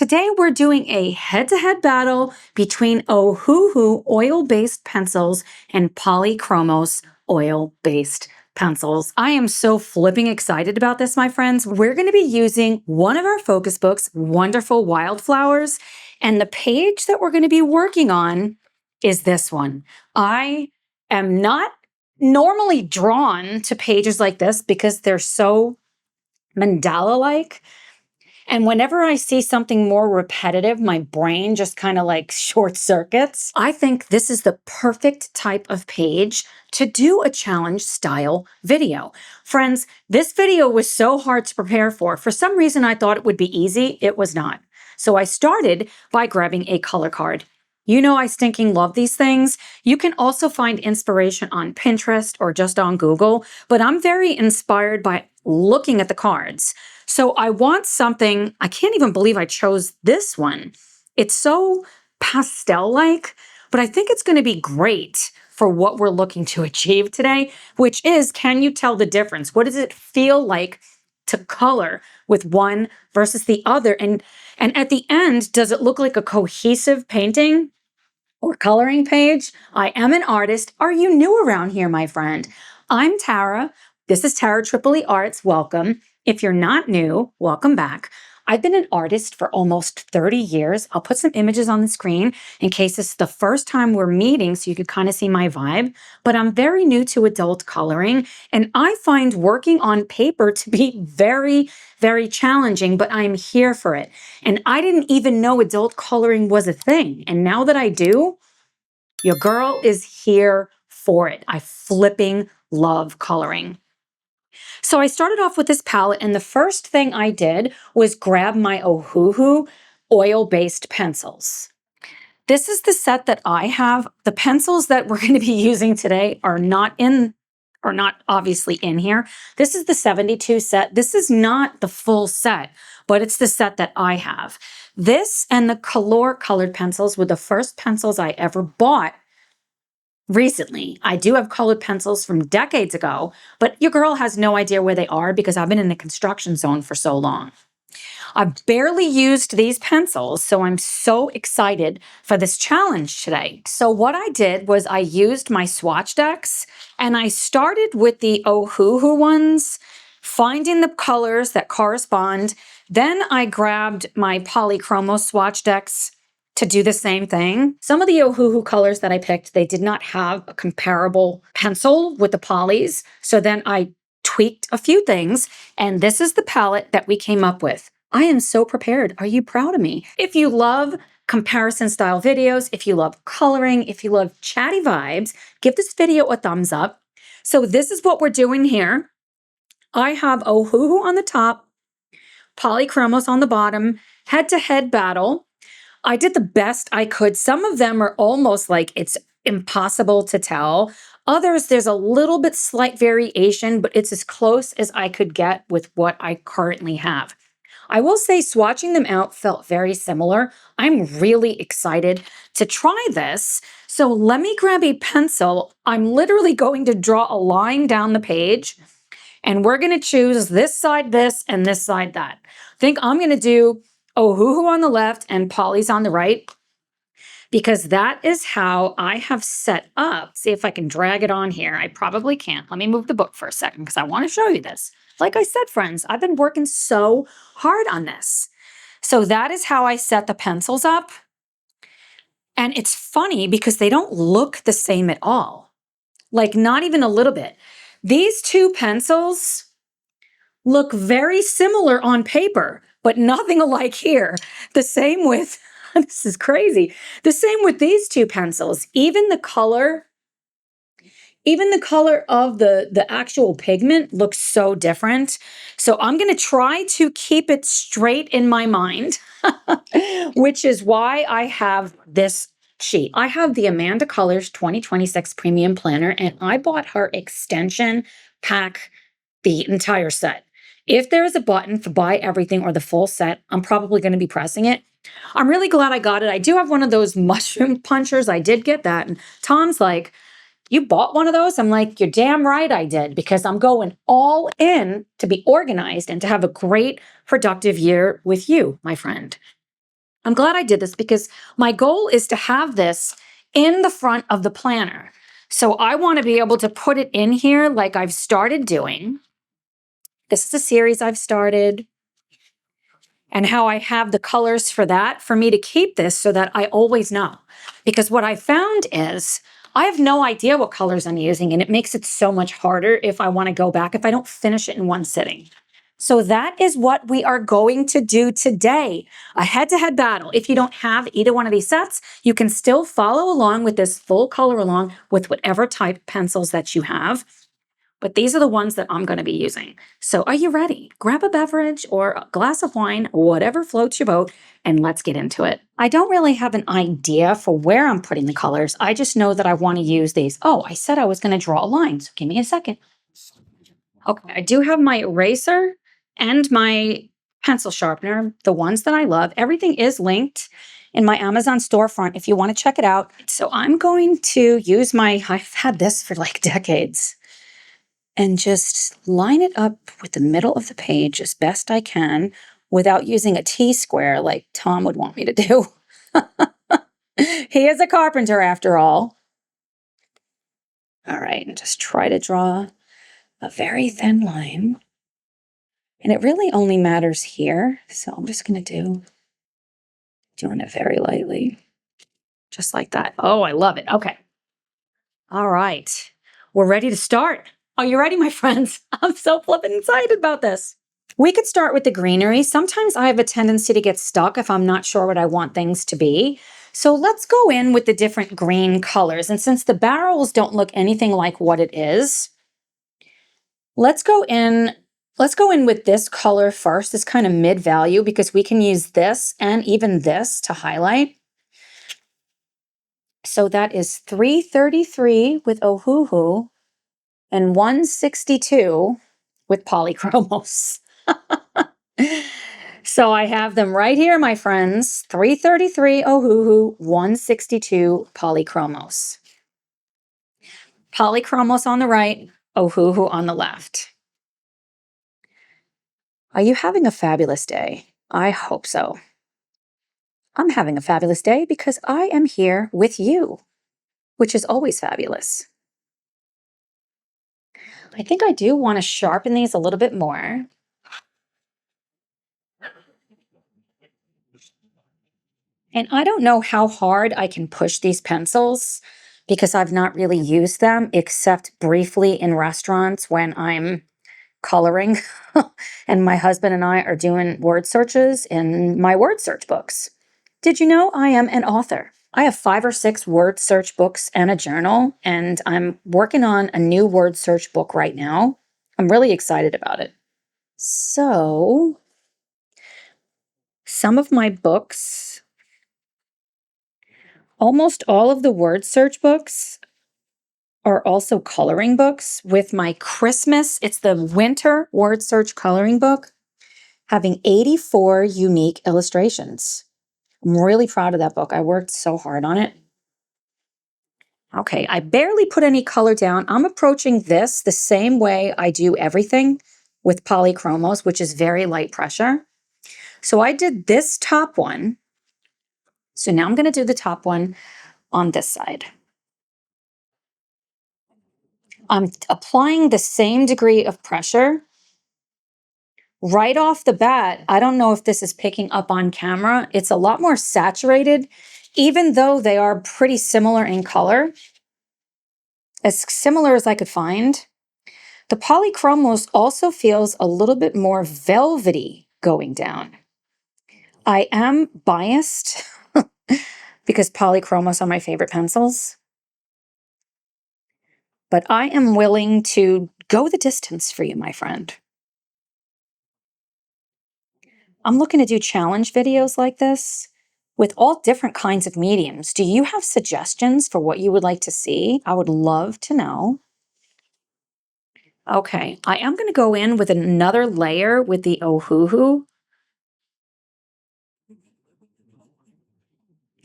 Today we're doing a head-to-head battle between Ohuhu oil-based pencils and Polychromos oil-based pencils. I am so flipping excited about this, my friends. We're going to be using one of our focus books, Wonderful Wildflowers, and the page that we're going to be working on is this one. I am not normally drawn to pages like this because they're so mandala-like. And whenever I see something more repetitive, my brain just kind of like short circuits. I think this is the perfect type of page to do a challenge style video. Friends, this video was so hard to prepare for. For some reason, I thought it would be easy. It was not. So I started by grabbing a color card. You know I stinking love these things. You can also find inspiration on Pinterest or just on Google, but I'm very inspired by looking at the cards. So I want something, I can't even believe I chose this one. It's so pastel-like, but I think it's going to be great for what we're looking to achieve today, which is, can you tell the difference? What does it feel like to color with one versus the other? And at the end, does it look like a cohesive painting or coloring page? I am an artist. Are you new around here, my friend? I'm Tara. This is Tara Tripoli Arts. Welcome. If you're not new, welcome back. I've been an artist for almost 30 years. I'll put some images on the screen in case this is the first time we're meeting so you could kind of see my vibe. But I'm very new to adult coloring, and I find working on paper to be very, very challenging, but I'm here for it. And I didn't even know adult coloring was a thing. And now that I do, your girl is here for it. I flipping love coloring. So I started off with this palette, and the first thing I did was grab my Ohuhu oil-based pencils. This is the set that I have. The pencils that we're going to be using today are not obviously in here. This is the 72 set. This is not the full set, but it's the set that I have. This and the Color colored pencils were the first pencils I ever bought recently. I do have colored pencils from decades ago, but your girl has no idea where they are because I've been in the construction zone for so long. I've barely used these pencils, so I'm so excited for this challenge today. So what I did was I used my swatch decks, and I started with the Ohuhu ones, finding the colors that correspond. Then I grabbed my Polychromos swatch decks to do the same thing. Some of the Ohuhu colors that I picked, they did not have a comparable pencil with the polys. So then I tweaked a few things, and this is the palette that we came up with. I am so prepared. Are you proud of me? If you love comparison style videos, if you love coloring, if you love chatty vibes, give this video a thumbs up. So this is what we're doing here. I have Ohuhu on the top, Polychromos on the bottom, head-to-head battle. I did the best I could. Some of them are almost like it's impossible to tell. Others, there's a little bit slight variation, but it's as close as I could get with what I currently have. I will say swatching them out felt very similar. I'm really excited to try this. So let me grab a pencil. I'm literally going to draw a line down the page, and we're going to choose this side this and this side that. I think I'm going to do Ohuhu on the left and Polly's on the right, because that is how I have set up. See if I can drag it on here. I probably can't. Let me move the book for a second because I want to show you this. Like I said, friends, I've been working so hard on this. So that is how I set the pencils up. And it's funny because they don't look the same at all. Like not even a little bit. These two pencils look very similar on paper, but nothing alike here. The same with, this is crazy. The same with these two pencils. Even the color of the actual pigment looks so different. So I'm going to try to keep it straight in my mind, which is why I have this sheet. I have the Amanda Colors 2026 Premium Planner, and I bought her extension pack, the entire set. If there is a button for buy everything or the full set, I'm probably going to be pressing it. I'm really glad I got it. I do have one of those mushroom punchers. I did get that. And Tom's like, you bought one of those? I'm like, you're damn right I did, because I'm going all in to be organized and to have a great, productive year with you, my friend. I'm glad I did this because my goal is to have this in the front of the planner. So I want to be able to put it in here like I've started doing. This is a series I've started, and how I have the colors for that for me to keep this so that I always know. Because what I found is I have no idea what colors I'm using, and it makes it so much harder if I want to go back, if I don't finish it in one sitting. So that is what we are going to do today, a head-to-head battle. If you don't have either one of these sets, you can still follow along with this full color along with whatever type pencils that you have. But these are the ones that I'm going to be using. So are you ready? Grab a beverage or a glass of wine, whatever floats your boat, and let's get into it. I don't really have an idea for where I'm putting the colors. I just know that I want to use these. Oh, I said I was going to draw a line, so give me a second. Okay, I do have my eraser and my pencil sharpener, the ones that I love. Everything is linked in my Amazon storefront if you want to check it out. So I'm going to use I've had this for like decades, and just line it up with the middle of the page as best I can without using a T-square like Tom would want me to do. He is a carpenter after all. All right, and just try to draw a very thin line. And it really only matters here, so I'm just going to doing it very lightly, just like that. Oh, I love it. Okay. All right, we're ready to start. Are you ready, my friends? I'm so flippin' excited about this. We could start with the greenery. Sometimes I have a tendency to get stuck if I'm not sure what I want things to be. So let's go in with the different green colors. And since the barrels don't look anything like what it is, let's go in with this color first, this kind of mid-value, because we can use this and even this to highlight. So that is 333 with Ohuhu and 162 with Polychromos. So I have them right here, my friends. 333 Ohuhu, 162 Polychromos. Polychromos on the right, Ohuhu on the left. Are you having a fabulous day? I hope so. I'm having a fabulous day because I am here with you, which is always fabulous. I think I do want to sharpen these a little bit more. And I don't know how hard I can push these pencils because I've not really used them except briefly in restaurants when I'm coloring and my husband and I are doing word searches in my word search books. Did you know I am an author? I have 5 or 6 word search books and a journal, and I'm working on a new word search book right now. I'm really excited about it. So, some of my books, almost all of the word search books are also coloring books. With my Christmas, it's the winter word search coloring book, having 84 unique illustrations. I'm really proud of that book. I worked so hard on it. Okay, I barely put any color down. I'm approaching this the same way I do everything with Polychromos, which is very light pressure. So I did this top one. So now I'm going to do the top one on this side. I'm applying the same degree of pressure. Right off the bat, I don't know if this is picking up on camera. It's a lot more saturated, even though they are pretty similar in color. As similar as I could find. The Polychromos also feels a little bit more velvety going down. I am biased because Polychromos are my favorite pencils. But I am willing to go the distance for you, my friend. I'm looking to do challenge videos like this with all different kinds of mediums. Do you have suggestions for what you would like to see? I would love to know. Okay, I am going to go in with another layer with the Ohuhu.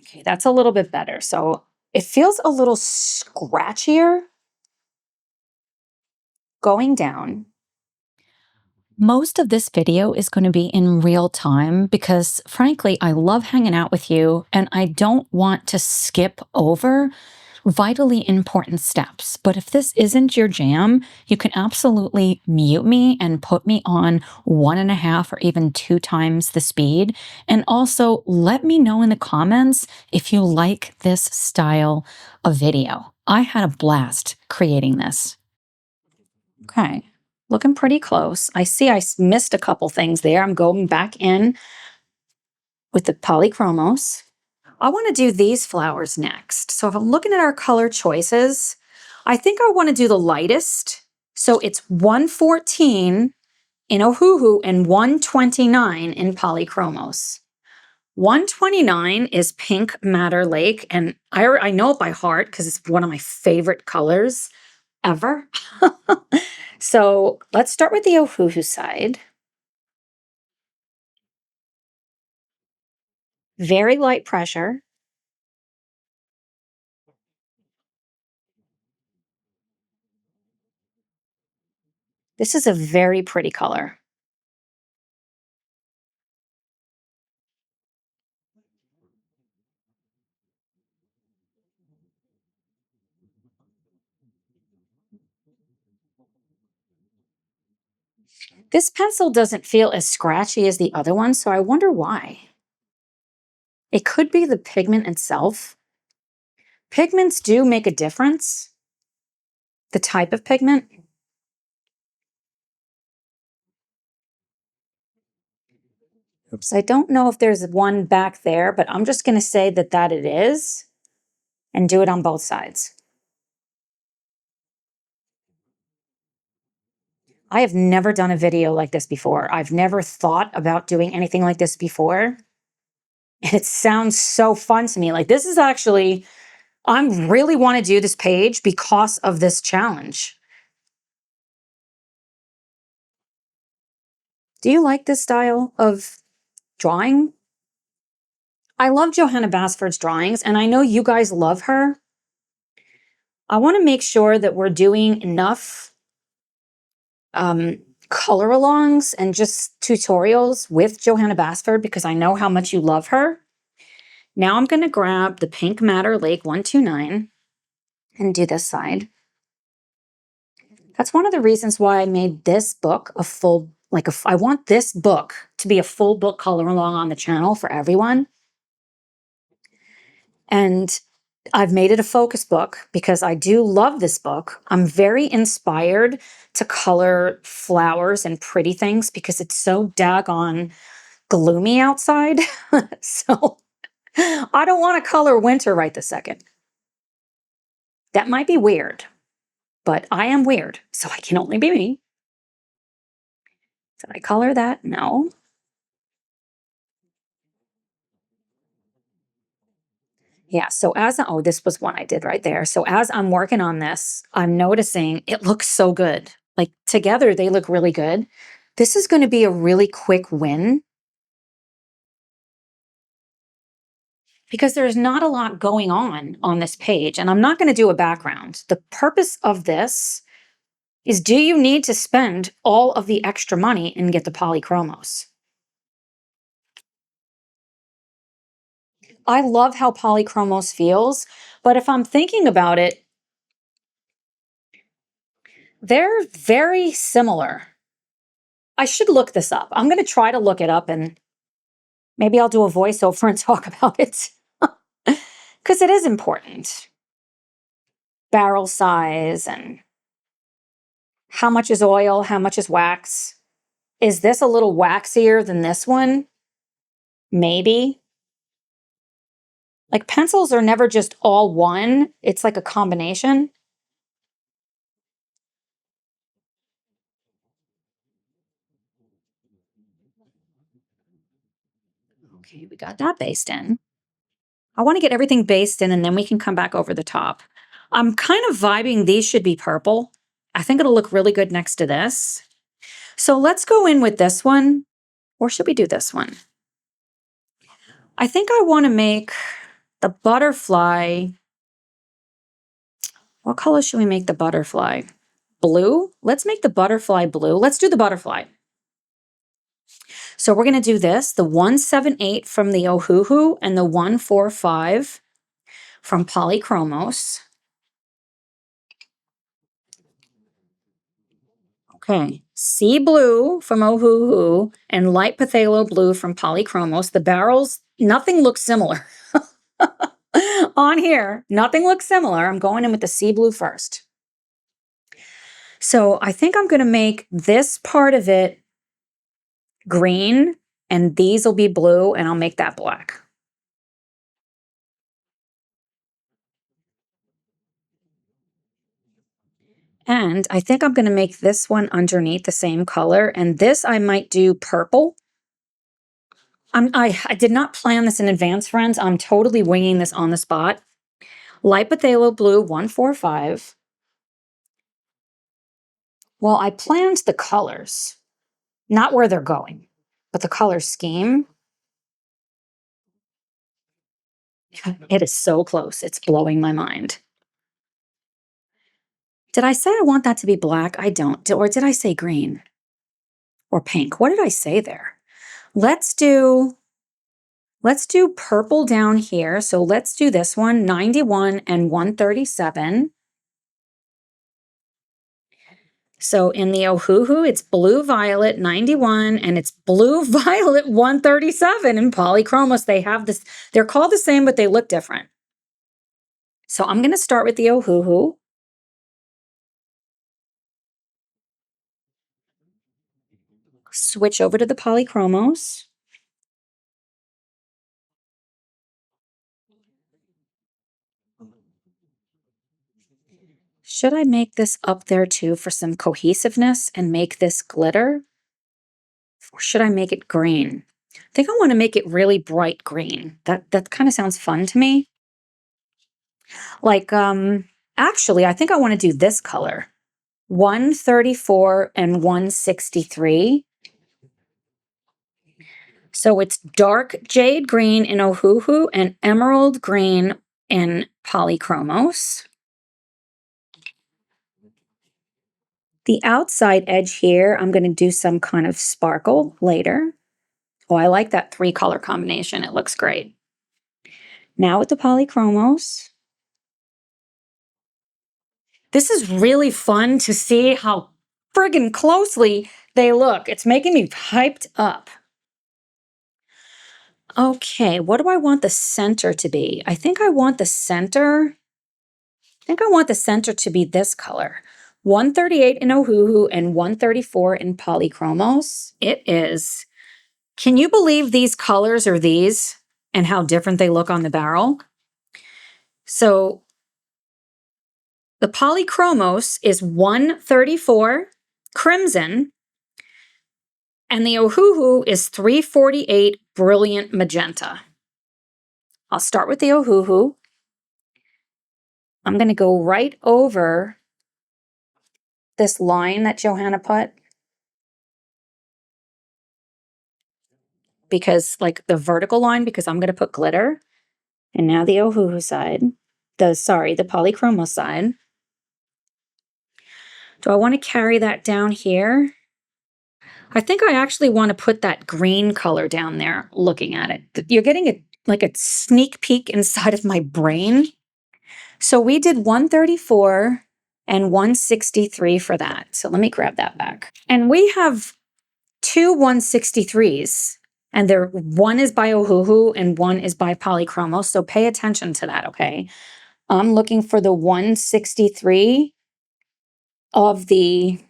Okay, that's a little bit better. So it feels a little scratchier going down. Most of this video is going to be in real time because, frankly, I love hanging out with you and I don't want to skip over vitally important steps. But if this isn't your jam, you can absolutely mute me and put me on 1.5 or even 2 times the speed. And also let me know in the comments if you like this style of video. I had a blast creating this. Okay, looking pretty close. I see I missed a couple things there. I'm going back in with the Polychromos. I want to do these flowers next. So if I'm looking at our color choices, I think I want to do the lightest. So it's 114 in Ohuhu and 129 in Polychromos. 129 is Pink Madder Lake, and I know it by heart because it's one of my favorite colors ever. So let's start with the Ohuhu side. Very light pressure. This is a very pretty color. This pencil doesn't feel as scratchy as the other one, so I wonder why. It could be the pigment itself. Pigments do make a difference. The type of pigment. Oops, I don't know if there's one back there, but I'm just going to say that it is and do it on both sides. I have never done a video like this before. I've never thought about doing anything like this before. And it sounds so fun to me. Like, this is actually, I really want to do this page because of this challenge. Do you like this style of drawing? I love Johanna Basford's drawings, and I know you guys love her. I want to make sure that we're doing enough color alongs and just tutorials with Johanna Basford because I know how much you love her. Now I'm going to grab the Pink Madder Lake 129 and do this side. That's one of the reasons why I made this book a full, I want this book to be a full book color along on the channel for everyone. And I've made it a focus book because I do love this book. I'm very inspired to color flowers and pretty things because it's so daggone gloomy outside. So I don't want to color winter right this second. That might be weird, but I am weird, so I can only be me. Did I color that? No. Yeah, so oh, this was one I did right there. So as I'm working on this, I'm noticing it looks so good. Like, together, they look really good. This is going to be a really quick win because there's not a lot going on this page, and I'm not going to do a background. The purpose of this is, do you need to spend all of the extra money and get the Polychromos? I love how Polychromos feels, but if I'm thinking about it, they're very similar. I should look this up. I'm going to try to look it up and maybe I'll do a voiceover and talk about it because it is important. Barrel size and how much is oil, how much is wax. Is this a little waxier than this one? Maybe. Like, pencils are never just all one. It's like a combination. Okay, we got that based in. I want to get everything based in and then we can come back over the top. I'm kind of vibing these should be purple. I think it'll look really good next to this. So let's go in with this one, or should we do this one? I think I want to make the butterfly. What color should we make the butterfly? Blue? Let's make the butterfly blue. Let's do the butterfly. So we're going to do this, the 178 from the Ohuhu and the 145 from Polychromos. Okay, sea blue from Ohuhu and light phthalo blue from Polychromos. The barrels, nothing looks similar. On here, nothing looks similar. I'm going in with the sea blue first. So I think I'm going to make this part of it green, and these will be blue, and I'll make that black. And I think I'm going to make this one underneath the same color, and this I might do purple. I did not plan this in advance, friends. I'm totally winging this on the spot. Light phthalo blue 145. Well, I planned the colors, not where they're going, but the color scheme. It is so close. It's blowing my mind. Did I say I want that to be black? I don't. Or did I say green? Or pink? What did I say there? Let's do purple down here. So let's do this one, 91 and 137. So in the Ohuhu, it's blue violet 91 and it's blue violet 137. In Polychromos, they have this, they're called the same, but they look different. So I'm going to start with the Ohuhu. Switch over to the Polychromos. Should I make this up there too for some cohesiveness and make this glitter? Or should I make it green? I think I want to make it really bright green. That kind of sounds fun to me. Like, actually, I think I want to do this color. 134 and 163. So it's dark jade green in Ohuhu and emerald green in Polychromos. The outside edge here, I'm going to do some kind of sparkle later. Oh, I like that 3-color combination. It looks great. Now with the Polychromos. This is really fun to see how friggin' closely they look. It's making me hyped up. Okay, what do I want the center to be? I think I want the center to be this color. 138 in Ohuhu and 134 in Polychromos. It is. Can you believe these colors are these and how different they look on the barrel? So the Polychromos is 134 crimson and the Ohuhu is 348 brilliant magenta. I'll start with the Ohuhu. I'm going to go right over this line that Johanna put, because like the vertical line, because I'm going to put glitter. And now the Ohuhu side, the Polychromos side. Do I want to carry that down here? I think I actually want to put that green color down there looking at it. You're getting like a sneak peek inside of my brain. So we did 134 and 163 for that. So let me grab that back. And we have 2 163s. And one is by Ohuhu and one is by Polychromos. So pay attention to that, okay? I'm looking for the 163 of the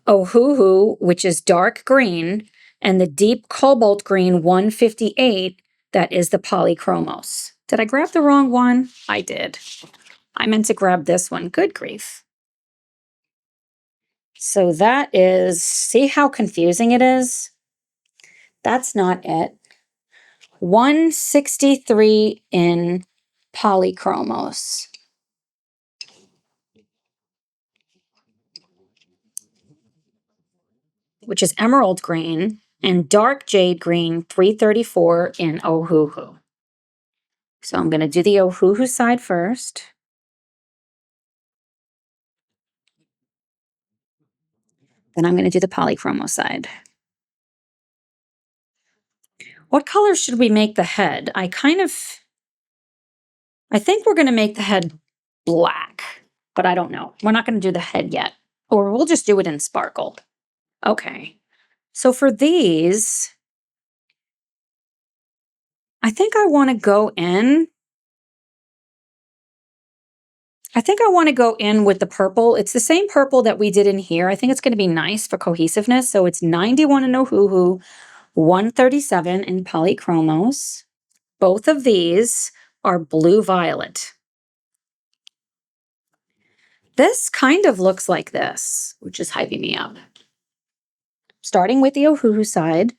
Ohuhu, which is dark green, and the deep cobalt green 158, that is the Polychromos. Did I grab the wrong one? I did. I meant to grab this one. Good grief. So that is, see how confusing it is? That's not it. 163 in Polychromos. Which is emerald green, and dark jade green 334 in Ohuhu. So I'm going to do the Ohuhu side first. Then I'm going to do the Polychromos side. What color should we make the head? I think we're going to make the head black, but I don't know. We're not going to do the head yet, or we'll just do it in sparkle. Okay. So for these, I think I want to go in. I think I want to go in with the purple. It's the same purple that we did in here. I think it's going to be nice for cohesiveness. So it's 91 in Ohuhu, 137 in Polychromos. Both of these are blue-violet. This kind of looks like this, which is hyping me up. Starting with the Ohuhu side.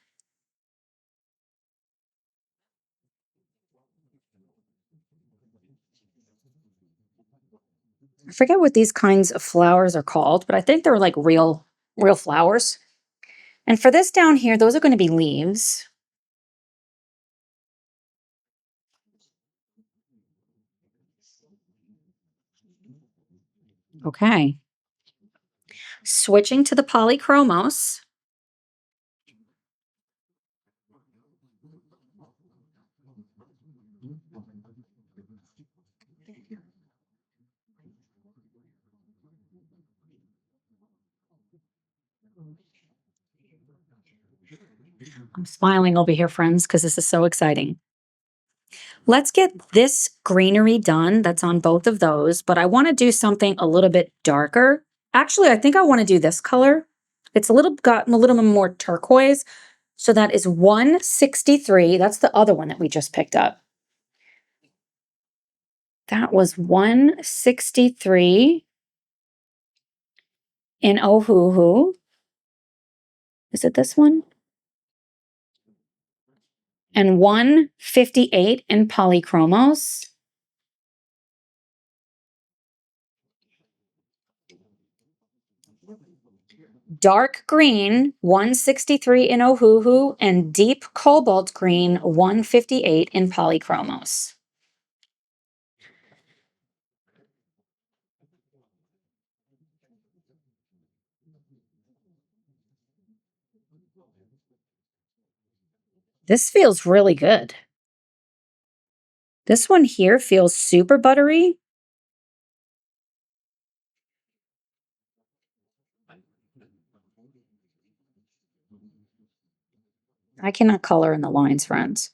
I forget what these kinds of flowers are called, but I think they're like real flowers. And for this down here, those are going to be leaves. Okay. Switching to the Polychromos. I'm smiling over here, friends, because this is so exciting. Let's get this greenery done that's on both of those, but I want to do something a little bit darker. Actually, I think I want to do this color. It's gotten a little bit more turquoise. So that is 163. That's the other one that we just picked up. That was 163 in Ohuhu. Is it this one? And 158 in Polychromos. Dark green, 163 in Ohuhu, and deep cobalt green, 158 in Polychromos. This feels really good. This one here feels super buttery. I cannot color in the lines, friends.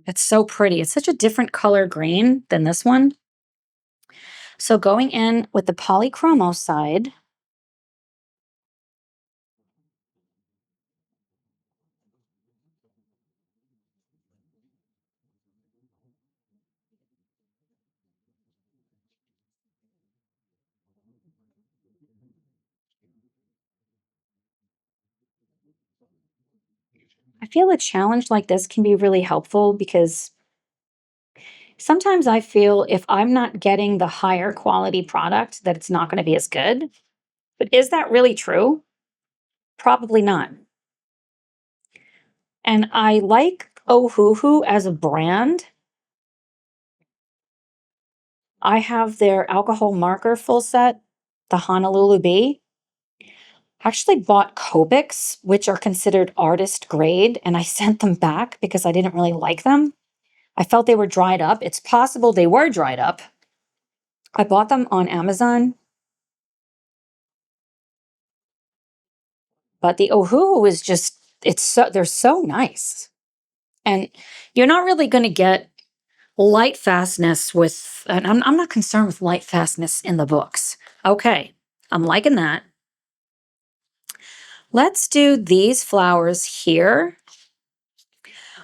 It's so pretty. It's such a different color green than this one. So going in with the Polychromos side, I feel a challenge like this can be really helpful because sometimes I feel if I'm not getting the higher quality product that it's not going to be as good. But is that really true? Probably not. And I like Ohuhu as a brand. I have their alcohol marker full set, the Honolulu Bee. I actually bought Copics, which are considered artist grade, and I sent them back because I didn't really like them. I felt they were dried up. It's possible they were dried up. I bought them on Amazon. But the Ohuhu is just, they're so nice. And you're not really going to get light fastness with, and I'm not concerned with light fastness in the books. Okay, I'm liking that. Let's do these flowers here.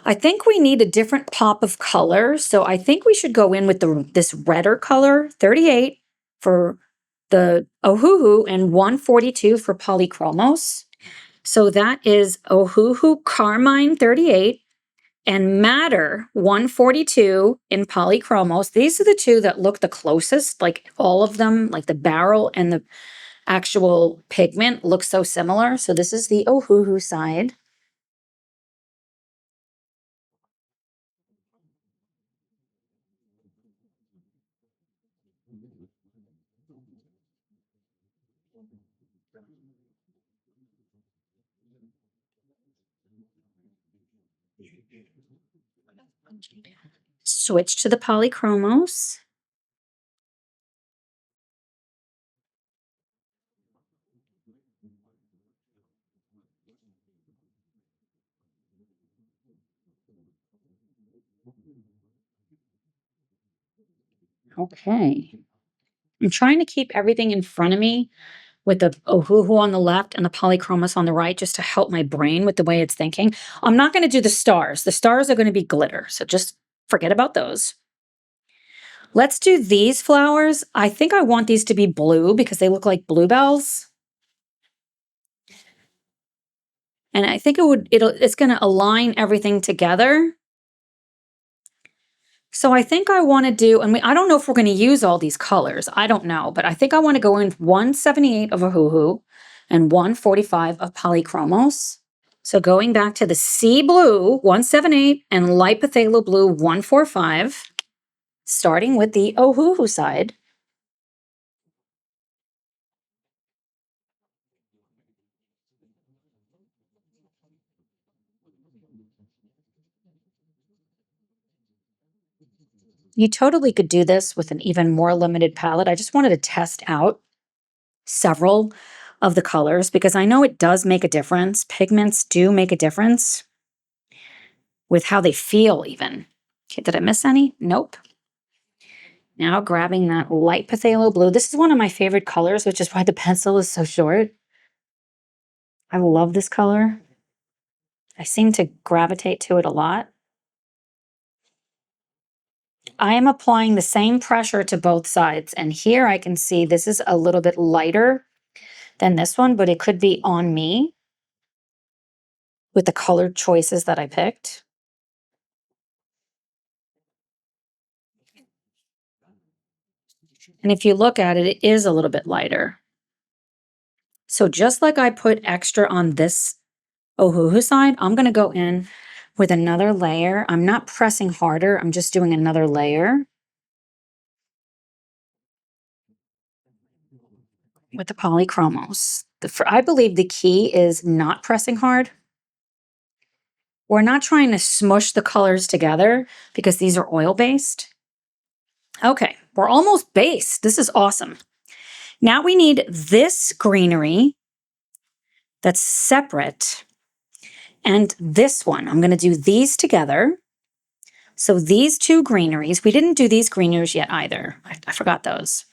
I think we need a different pop of color, so I think we should go in with this redder color, 38 for the Ohuhu and 142 for Polychromos. So that is Ohuhu Carmine 38 and Matter 142 in Polychromos. These are the two that look the closest, like all of them, like the barrel and the actual pigment look so similar. So this is the Ohuhu side. Switch to the Polychromos. Okay. I'm trying to keep everything in front of me with the Ohuhu on the left and the Polychromos on the right, just to help my brain with the way it's thinking. I'm not going to do the stars. The stars are going to be glitter, so just forget about those. Let's do these flowers. I think I want these to be blue because they look like bluebells. And I think it's going to align everything together. So I think I want to do, and I don't know if we're going to use all these colors. I don't know, but I think I want to go in 178 of Ohuhu and 145 of Polychromos. So going back to the sea blue 178 and light phthalo blue 145, starting with the Ohuhu side. You totally could do this with an even more limited palette. I just wanted to test out several of the colors because I know it does make a difference. Pigments do make a difference with how they feel even. Okay, did I miss any? Nope. Now grabbing that light phthalo blue. This is one of my favorite colors, which is why the pencil is so short. I love this color. I seem to gravitate to it a lot. I am applying the same pressure to both sides. And here I can see this is a little bit lighter than this one, but it could be on me with the colored choices that I picked. And if you look at it, it is a little bit lighter. So just like I put extra on this Ohuhu side, I'm going to go in with another layer. I'm not pressing harder. I'm just doing another layer with the Polychromos. I believe the key is not pressing hard. We're not trying to smush the colors together because these are oil-based. Okay, we're almost based. This is awesome. Now we need this greenery that's separate and this one. I'm going to do these together. So these two greeneries, we didn't do these greeneries yet either. I forgot those.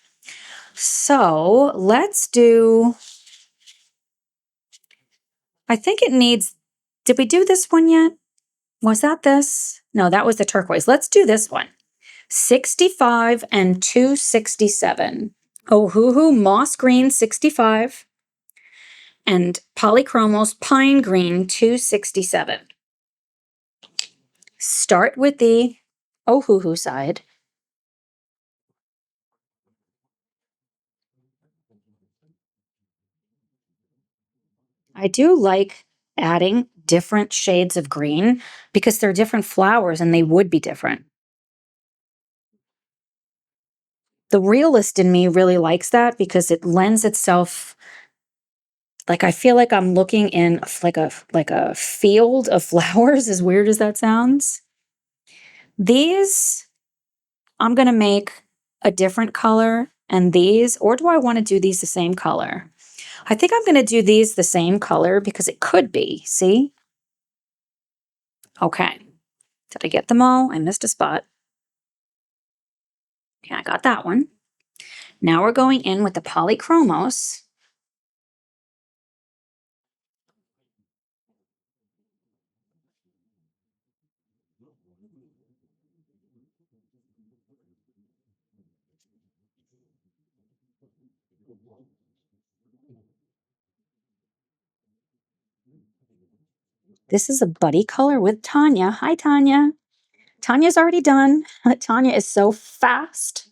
So let's do, I think it needs, did we do this one yet? Was that this? No, that was the turquoise. Let's do this one. 65 and 267. Ohuhu Moss Green 65 and Polychromos Pine Green 267. Start with the Ohuhu side. I do like adding different shades of green because they're different flowers and they would be different. The realist in me really likes that because it lends itself, like I feel like I'm looking in like a field of flowers, as weird as that sounds. These I'm going to make a different color, and these, or do I want to do these the same color? I think I'm going to do these the same color because it could be, see? Okay. Did I get them all? I missed a spot. Okay, I got that one. Now we're going in with the Polychromos. This is a buddy color with Tanya. Hi, Tanya. Tanya's already done. Tanya is so fast.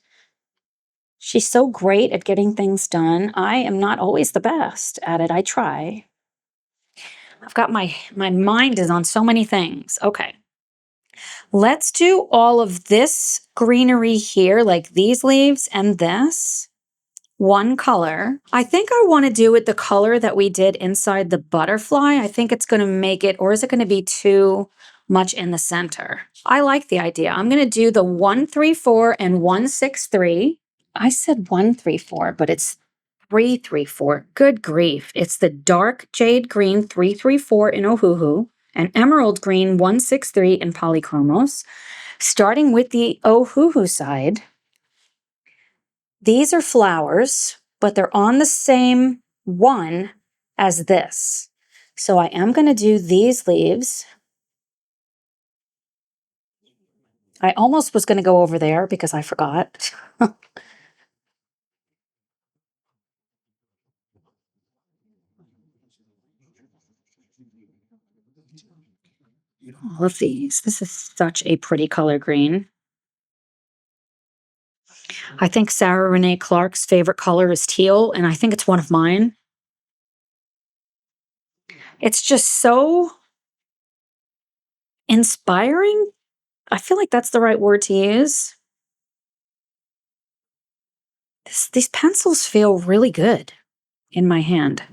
She's so great at getting things done. I am not always the best at it. I try. I've got my mind is on so many things. Okay. Let's do all of this greenery here, like these leaves and this. One color. I think I want to do it the color that we did inside the butterfly. I think it's going to make it, or is it going to be too much in the center? I like the idea. I'm going to do the 134 and 163. I said 134, but it's 334. Good grief. It's the dark jade green 334 in Ohuhu and emerald green 163 in Polychromos. Starting with the Ohuhu side, these are flowers, but they're on the same one as this. So I am going to do these leaves. I almost was going to go over there because I forgot. All of these. This is such a pretty color green. I think Sarah Renee Clark's favorite color is teal, and I think it's one of mine. It's just so inspiring. I feel like that's the right word to use. These pencils feel really good in my hand.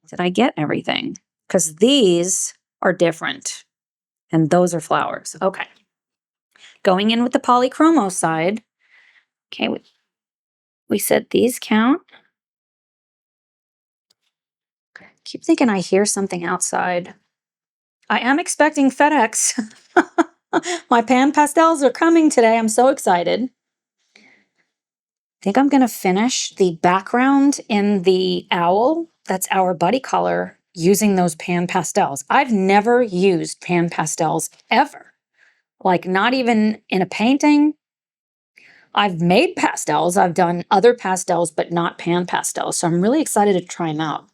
Did I get everything? Because these are different, and those are flowers. Okay. Going in with the Polychromos side. Okay, we said these count. Keep thinking I hear something outside. I am expecting FedEx. My pan pastels are coming today. I'm so excited. I think I'm going to finish the background in the owl. That's our buddy color using those pan pastels. I've never used pan pastels ever. Like not even in a painting. I've made pastels. I've done other pastels, but not pan pastels. So I'm really excited to try them out.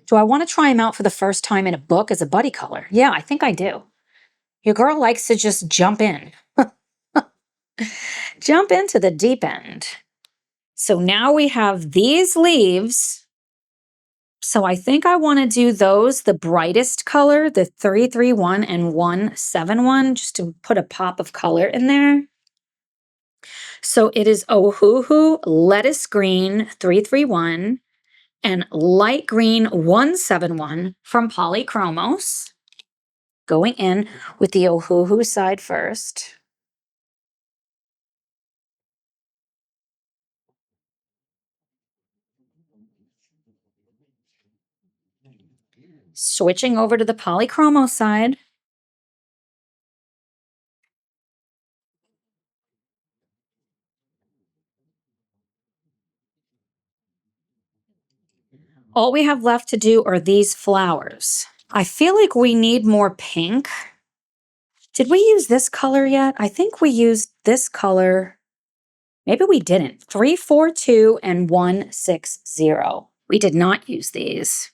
Do I want to try them out for the first time in a book as a buddy color? Yeah, I think I do. Your girl likes to just jump in. Jump into the deep end. So now we have these leaves. So I think I want to do those, the brightest color, the 331 and 171, just to put a pop of color in there. So it is Ohuhu lettuce green 331 and light green 171 from Polychromos. Going in with the Ohuhu side first. Switching over to the Polychromos side. All we have left to do are these flowers. I feel like we need more pink. Did we use this color yet? I think we used this color. Maybe we didn't. 342 and 160. We did not use these.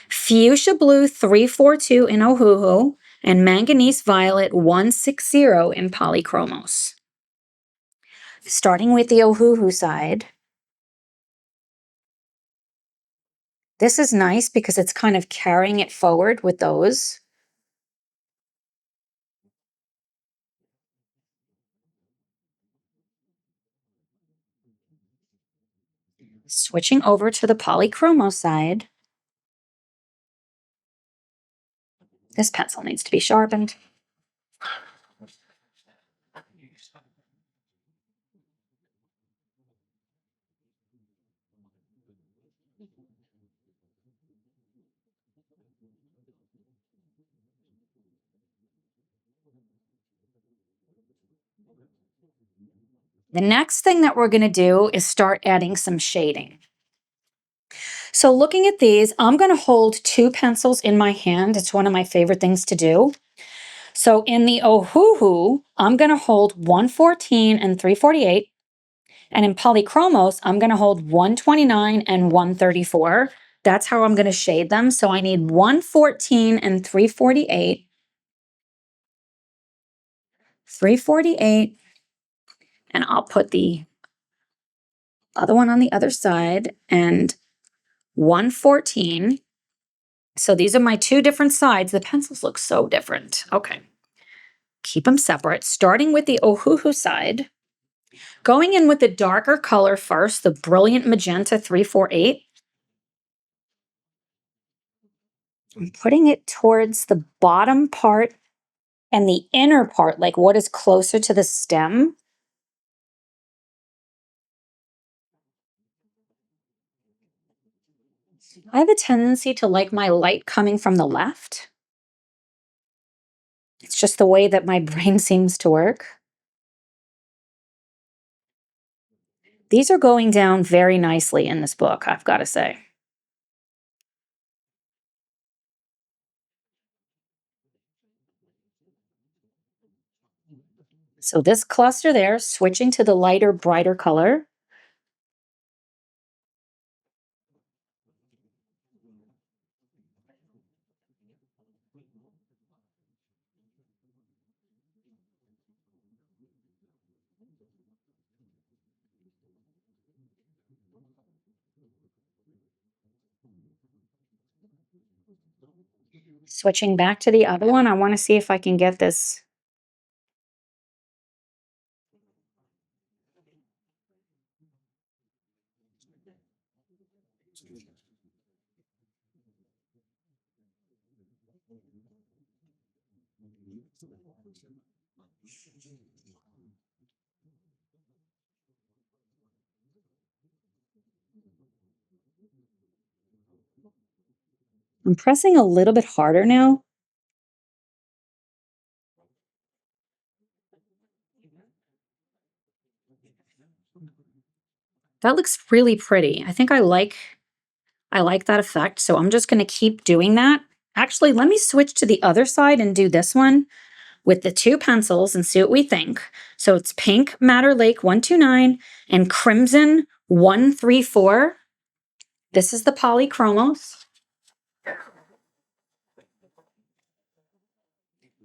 Fuchsia blue 342 in Ohuhu and manganese violet 160 in Polychromos. Starting with the Ohuhu side. This is nice because it's kind of carrying it forward with those. Switching over to the Polychromos side. This pencil needs to be sharpened. The next thing that we're going to do is start adding some shading. So looking at these, I'm going to hold two pencils in my hand. It's one of my favorite things to do. So in the Ohuhu, I'm going to hold 114 and 348. And in Polychromos, I'm going to hold 129 and 134. That's how I'm going to shade them. So I need 114 and 348. 348. And I'll put the other one on the other side and 114. So these are my two different sides. The pencils look so different. Okay. Keep them separate, starting with the Ohuhu side. Going in with the darker color first, the Brilliant Magenta 348. I'm putting it towards the bottom part and the inner part, like what is closer to the stem. I have a tendency to like my light coming from the left. It's just the way that my brain seems to work. These are going down very nicely in this book, I've got to say. So this cluster there, switching to the lighter, brighter color. Switching back to the other one, I want to see if I can get this. I'm pressing a little bit harder now. That looks really pretty. I think I like that effect. So I'm just going to keep doing that. Actually, let me switch to the other side and do this one with the two pencils and see what we think. So it's Pink Madder Lake 129 and Crimson 134. This is the Polychromos.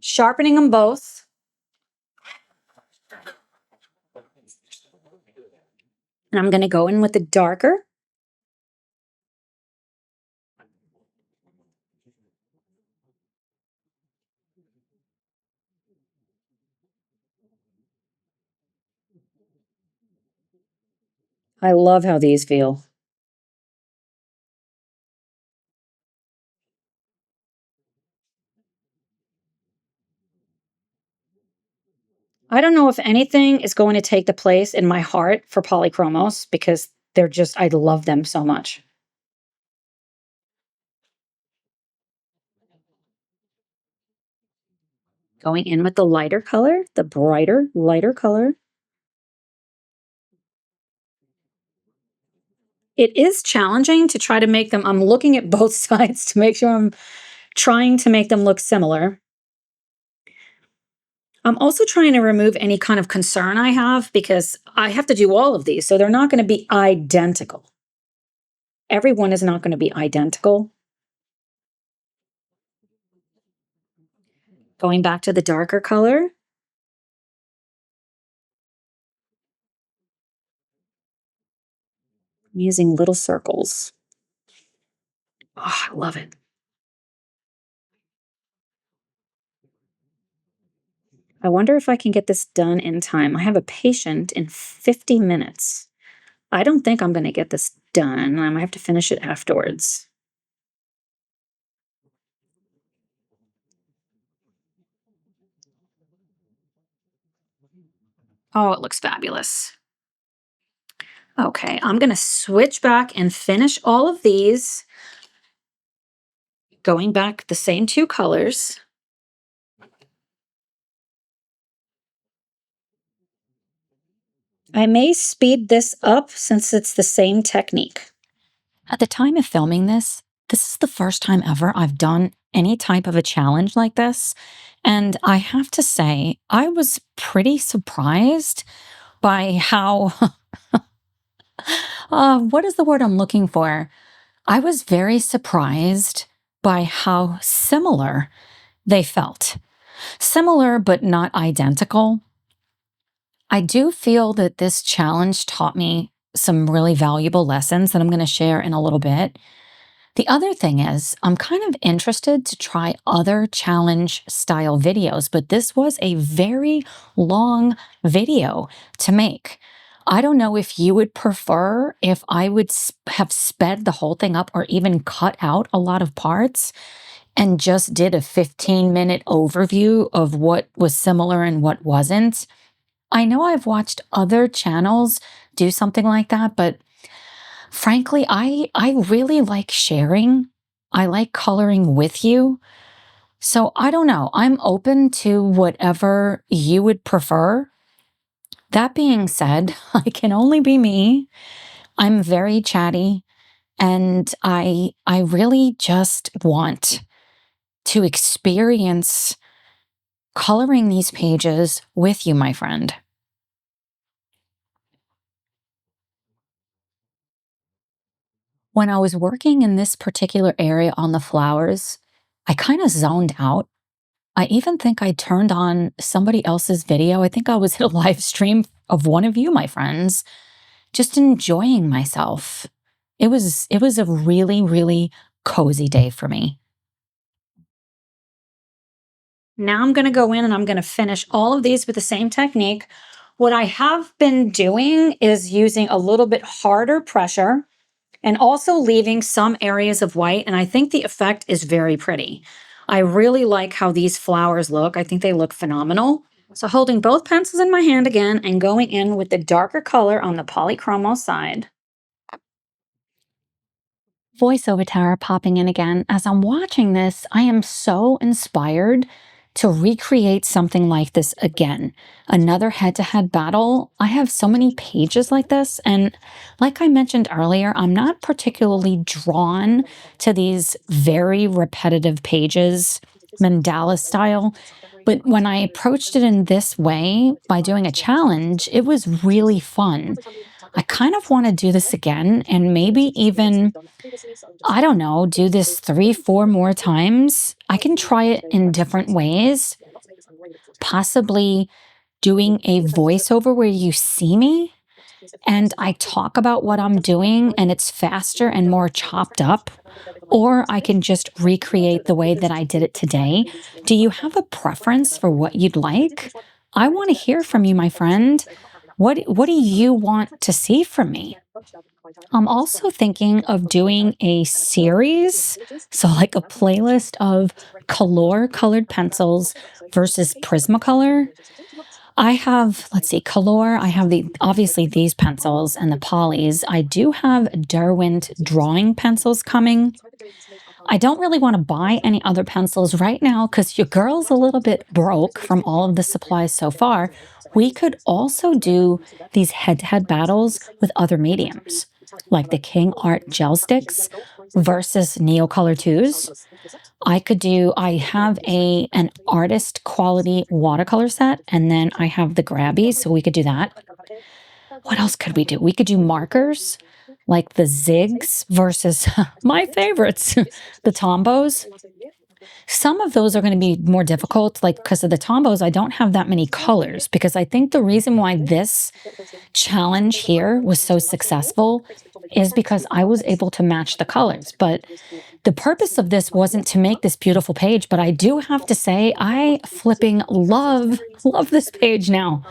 Sharpening them both. And I'm going to go in with the darker. I love how these feel. I don't know if anything is going to take the place in my heart for Polychromos because they're just, I love them so much. Going in with the lighter color, the brighter, lighter color. It is challenging to try to make them, I'm looking at both sides to make sure I'm trying to make them look similar. I'm also trying to remove any kind of concern I have because I have to do all of these, so they're not going to be identical. Everyone is not going to be identical. Going back to the darker color. I'm using little circles. Oh, I love it. I wonder if I can get this done in time. I have a patient in 50 minutes. I don't think I'm going to get this done. I might have to finish it afterwards. Oh, it looks fabulous. Okay, I'm going to switch back and finish all of these. Going back the same two colors. I may speed this up since it's the same technique. At the time of filming this is the first time ever I've done any type of a challenge like this. And I have to say, I was pretty surprised by how, what is the word I'm looking for? I was very surprised by how similar they felt. Similar, but not identical. I do feel that this challenge taught me some really valuable lessons that I'm going to share in a little bit. The other thing is, I'm kind of interested to try other challenge style videos, but this was a very long video to make. I don't know if you would prefer if I would have sped the whole thing up or even cut out a lot of parts and just did a 15-minute overview of what was similar and what wasn't. I know I've watched other channels do something like that, but frankly, I really like sharing. I like coloring with you. So I don't know. I'm open to whatever you would prefer. That being said, I can only be me. I'm very chatty, and I really just want to experience coloring these pages with you, my friend. When I was working in this particular area on the flowers, I kind of zoned out. I even think I turned on somebody else's video. I think I was at a live stream of one of you, my friends, just enjoying myself. It was a really, really cozy day for me. Now I'm going to go in and I'm going to finish all of these with the same technique. What I have been doing is using a little bit harder pressure and also leaving some areas of white. And I think the effect is very pretty. I really like how these flowers look. I think they look phenomenal. So holding both pencils in my hand again and going in with the darker color on the Polychromos side. Voiceover tower popping in again. As I'm watching this, I am so inspired to recreate something like this again. Another head-to-head battle. I have so many pages like this, and like I mentioned earlier, I'm not particularly drawn to these very repetitive pages, mandala style. But when I approached it in this way by doing a challenge, it was really fun. I kind of want to do this again and maybe even, I don't know, do this 3, 4 more times. I can try it in different ways, possibly doing a voiceover where you see me and I talk about what I'm doing and it's faster and more chopped up. Or I can just recreate the way that I did it today. Do you have a preference for what you'd like? I want to hear from you, my friend. What do you want to see from me? I'm also thinking of doing a series, so like a playlist of color colored pencils versus Prismacolor. I have, let's see, Color. I have obviously these pencils and the polys. I do have Derwent drawing pencils coming. I don't really want to buy any other pencils right now because your girl's a little bit broke from all of the supplies so far. We could also do these head-to-head battles with other mediums, like the King Art gel sticks versus Neocolor 2s. I have an artist quality watercolor set, and then I have the grabbies, so we could do that. What else could we do? We could do markers, like the Zigs versus my favorites, the Tombos. Some of those are going to be more difficult, like because of the Tombos, I don't have that many colors because I think the reason why this challenge here was so successful is because I was able to match the colors. But the purpose of this wasn't to make this beautiful page, but I do have to say I flipping love this page now.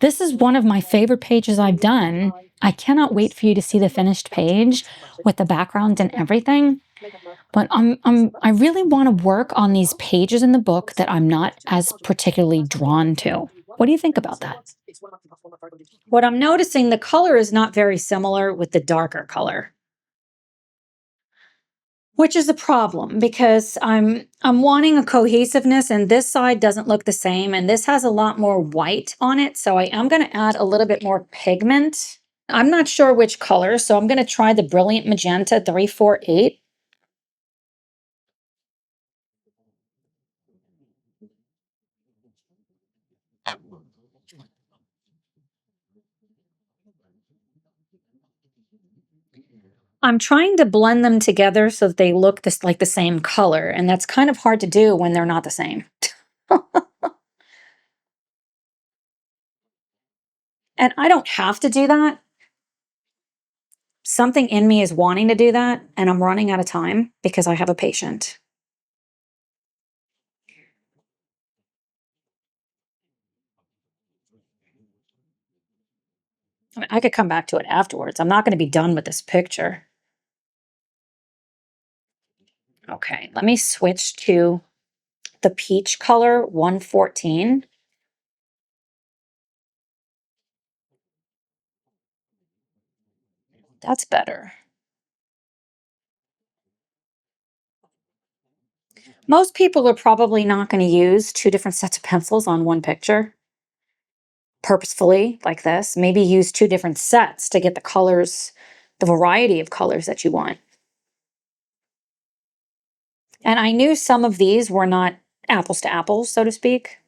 This is one of my favorite pages I've done. I cannot wait for you to see the finished page with the background and everything. But I really want to work on these pages in the book that I'm not as particularly drawn to. What do you think about that? What I'm noticing, the color is not very similar with the darker color, which is a problem because I'm wanting a cohesiveness and this side doesn't look the same and this has a lot more white on it, so I am going to add a little bit more pigment. I'm not sure which color, so I'm going to try the Brilliant Magenta 348. I'm trying to blend them together so that they look this like the same color, and that's kind of hard to do when they're not the same. And I don't have to do that. Something in me is wanting to do that, and I'm running out of time because I have a patient. I mean, I could come back to it afterwards. I'm not going to be done with this picture. Okay, let me switch to the peach color 114. That's better. Most people are probably not going to use two different sets of pencils on one picture purposefully like this. Maybe use two different sets to get the colors, the variety of colors that you want. And I knew some of these were not apples to apples, so to speak.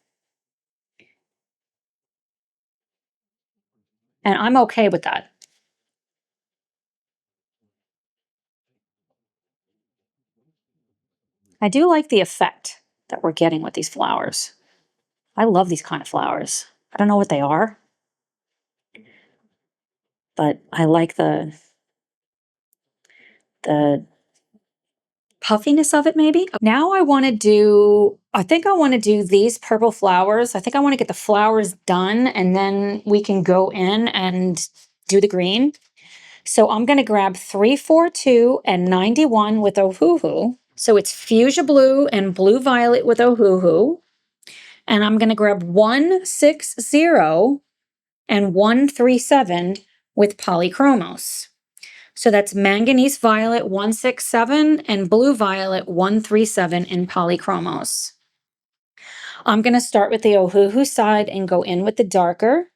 And I'm okay with that. I do like the effect that we're getting with these flowers. I love these kind of flowers. I don't know what they are, but I like the puffiness of it maybe. Now I think I want to do these purple flowers. I think I want to get the flowers done and then we can go in and do the green. So I'm going to grab 342 and 91 with Ohuhu. So it's fuchsia blue and blue violet with Ohuhu. And I'm going to grab 160 and 137 with Polychromos. So that's manganese violet 167 and blue violet 137 in Polychromos. I'm going to start with the Ohuhu side and go in with the darker.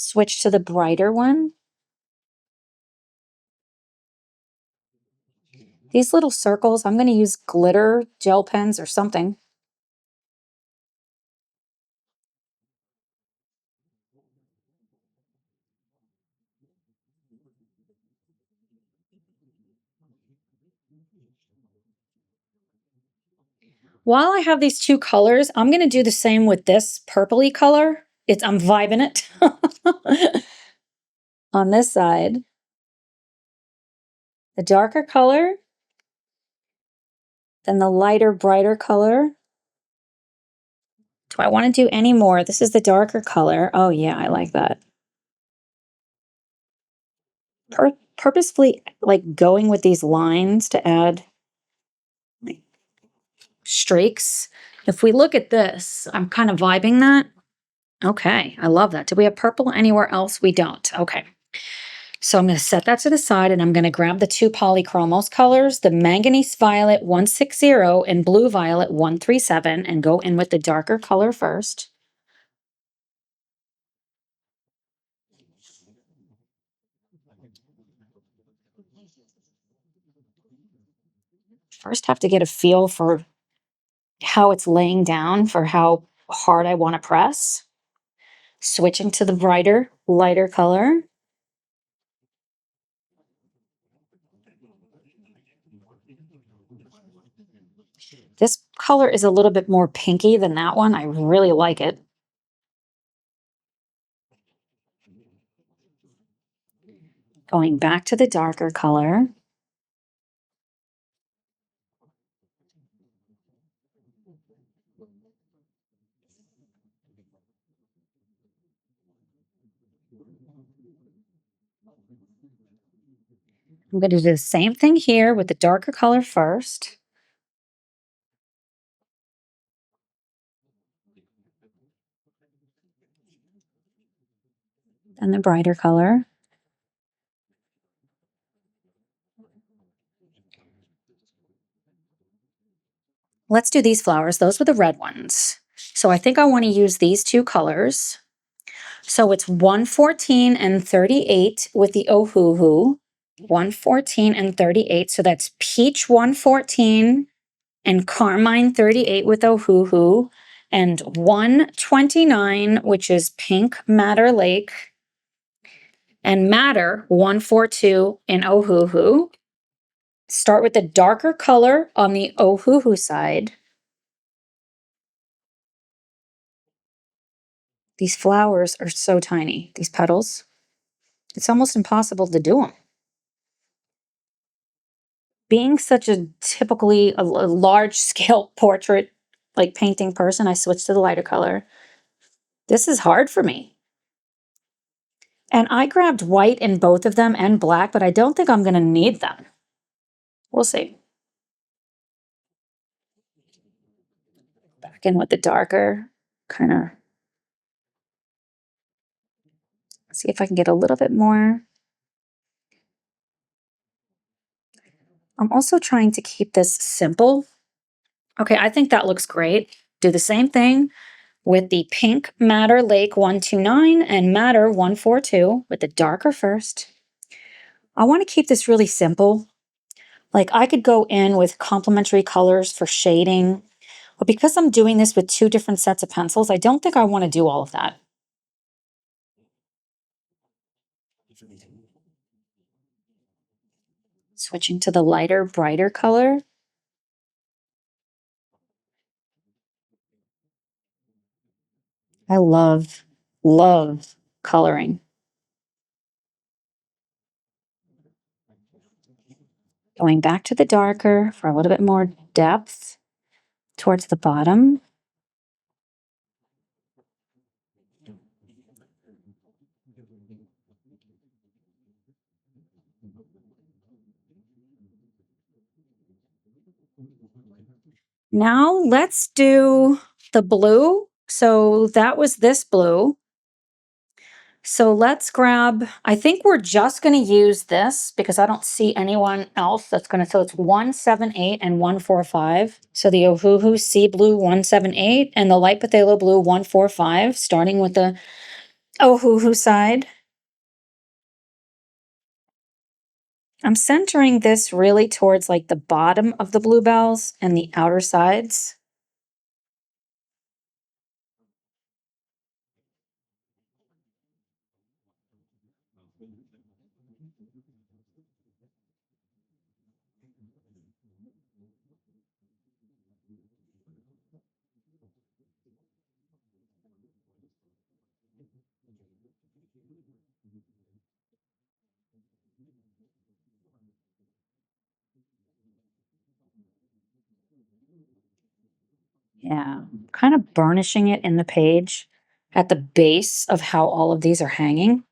Switch to the brighter one. These little circles, I'm going to use glitter gel pens or something. While I have these two colors, I'm going to do the same with this purpley color. I'm vibing it. On this side, the darker color, then the lighter, brighter color. Do I want to do any more? This is the darker color. Oh yeah, I like that. Purposefully like going with these lines to add like streaks. If we look at this, I'm kind of vibing that. Okay, I love that. Do we have purple anywhere else? We don't. Okay. So I'm going to set that to the side and I'm going to grab the two Polychromos colors, the manganese violet 160 and blue violet 137, and go in with the darker color first. First have to get a feel for how it's laying down, for how hard I want to press. Switching to the brighter, lighter color. This color is a little bit more pinky than that one. I really like it. Going back to the darker color. I'm going to do the same thing here with the darker color first. And the brighter color. Let's do these flowers. Those were the red ones. So I think I want to use these two colors. So it's 114 and 38 with the Ohuhu. 114 and 38. So that's peach 114 and carmine 38 with Ohuhu. And 129, which is pink Madder Lake. And Madder 142 in Ohuhu. Start with the darker color on the Ohuhu side. These flowers are so tiny, these petals. It's almost impossible to do them. Being such a typically a large scale portrait, like painting person, I switched to the lighter color. This is hard for me. And I grabbed white in both of them and black, but I don't think I'm going to need them. We'll see. Back in with the darker, kind of see if I can get a little bit more. I'm also trying to keep this simple. Okay, I think that looks great. Do the same thing with the pink Madder Lake 129 and Madder 142 with the darker first. I want to keep this really simple. Like I could go in with complementary colors for shading, but because I'm doing this with two different sets of pencils, I don't think I want to do all of that. Switching to the lighter, brighter color. I love coloring. Going back to the darker for a little bit more depth towards the bottom. Now let's do the blue. So that was this blue. So let's grab, I think we're just going to use this because I don't see anyone else that's going to, so it's 178 and 145. So the Ohuhu Sea Blue 178 and the Light Phthalo Blue 145, starting with the Ohuhu side. I'm centering this really towards like the bottom of the bluebells and the outer sides. Yeah, kind of burnishing it in the page at the base of how all of these are hanging.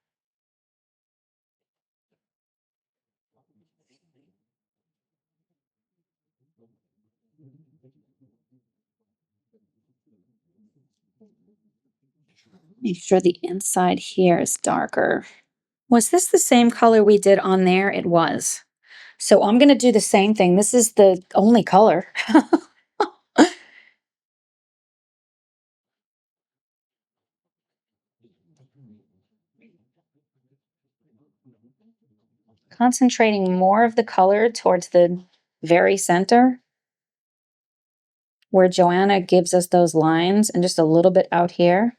Make sure the inside here is darker. Was this the same color we did on there? It was. So I'm going to do the same thing. This is the only color. Concentrating more of the color towards the very center where Joanna gives us those lines and just a little bit out here.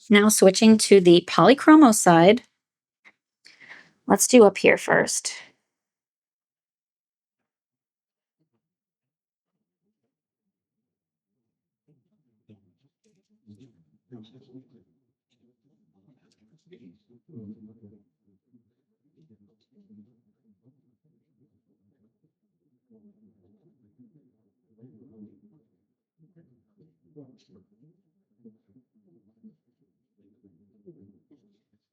Now switching to the Polychromos side. Let's do up here first.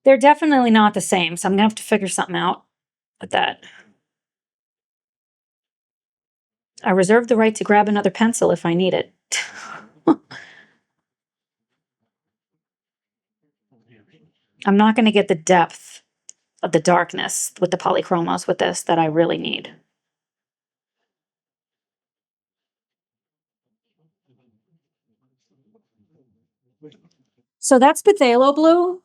They're definitely not the same, so I'm gonna have to figure something out with that. I reserve the right to grab another pencil if I need it. I'm not gonna get the depth of the darkness with the Polychromos with this that I really need. So that's phthalo blue.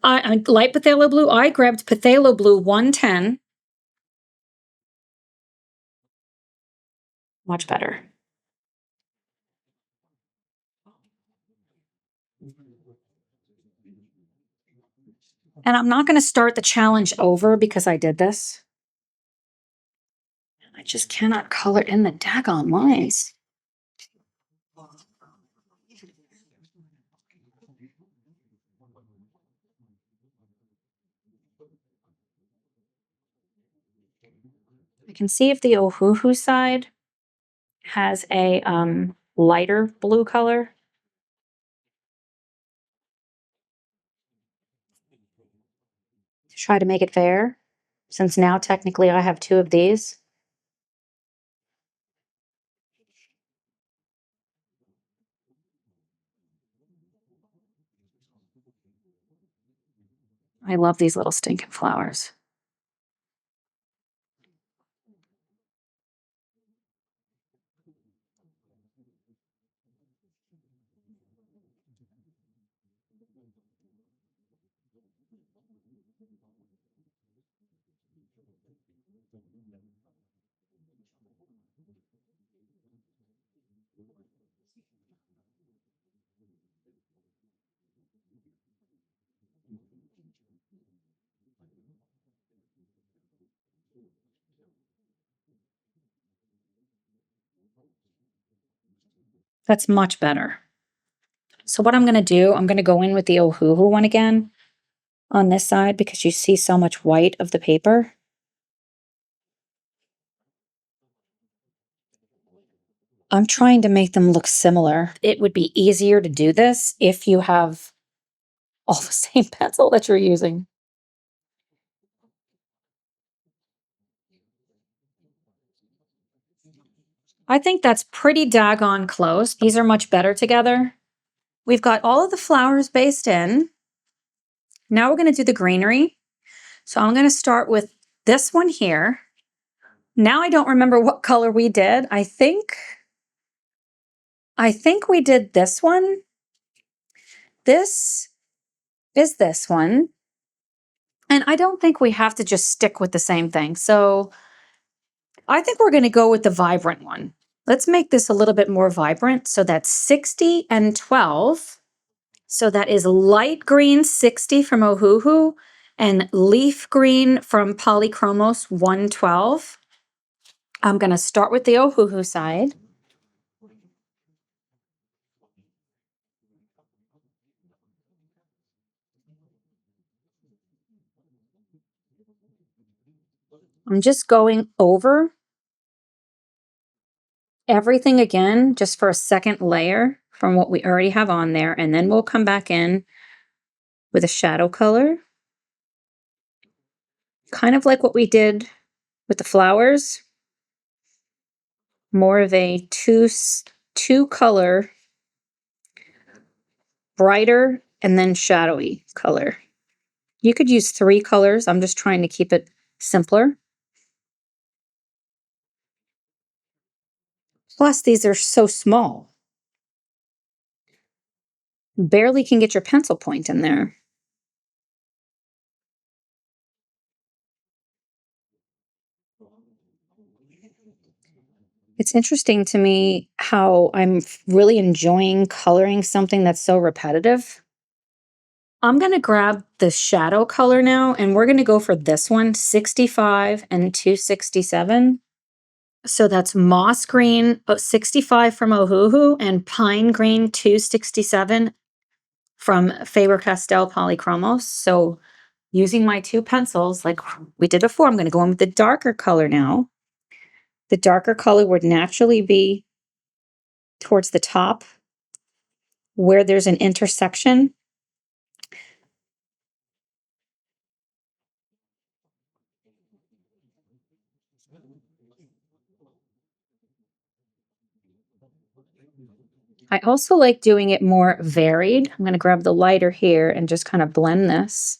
Light phthalo blue. I grabbed phthalo blue 110. Much better. And I'm not going to start the challenge over because I did this. I just cannot color in the daggone lines. I can see if the Ohuhu side has a lighter blue color. To try to make it fair, since now technically I have two of these. I love these little stinking flowers. That's much better. So what I'm going to do, I'm going to go in with the Ohuhu one again on this side because you see so much white of the paper. I'm trying to make them look similar. It would be easier to do this if you have all the same pencil that you're using. I think that's pretty daggone close. These are much better together. We've got all of the flowers based in. Now we're going to do the greenery. So I'm going to start with this one here. Now I don't remember what color we did. I think we did this one. This is this one. And I don't think we have to just stick with the same thing. So I think we're going to go with the vibrant one. Let's make this a little bit more vibrant. So that's 60 and 12. So that is light green 60 from Ohuhu and leaf green from Polychromos 112. I'm going to start with the Ohuhu side. I'm just going over everything again, just for a second layer from what we already have on there. And then we'll come back in with a shadow color. Kind of like what we did with the flowers. More of a two color, brighter and then shadowy color. You could use 3 colors. I'm just trying to keep it simpler. Plus, these are so small. Barely can get your pencil point in there. It's interesting to me how I'm really enjoying coloring something that's so repetitive. I'm going to grab the shadow color now, and we're going to go for this one, 65 and 267. So that's moss green, 65 from Ohuhu, and pine green, 267 from Faber-Castell Polychromos. So using my 2 pencils like we did before, I'm going to go in with the darker color now. The darker color would naturally be towards the top where there's an intersection. I also like doing it more varied. I'm going to grab the lighter here and just kind of blend this.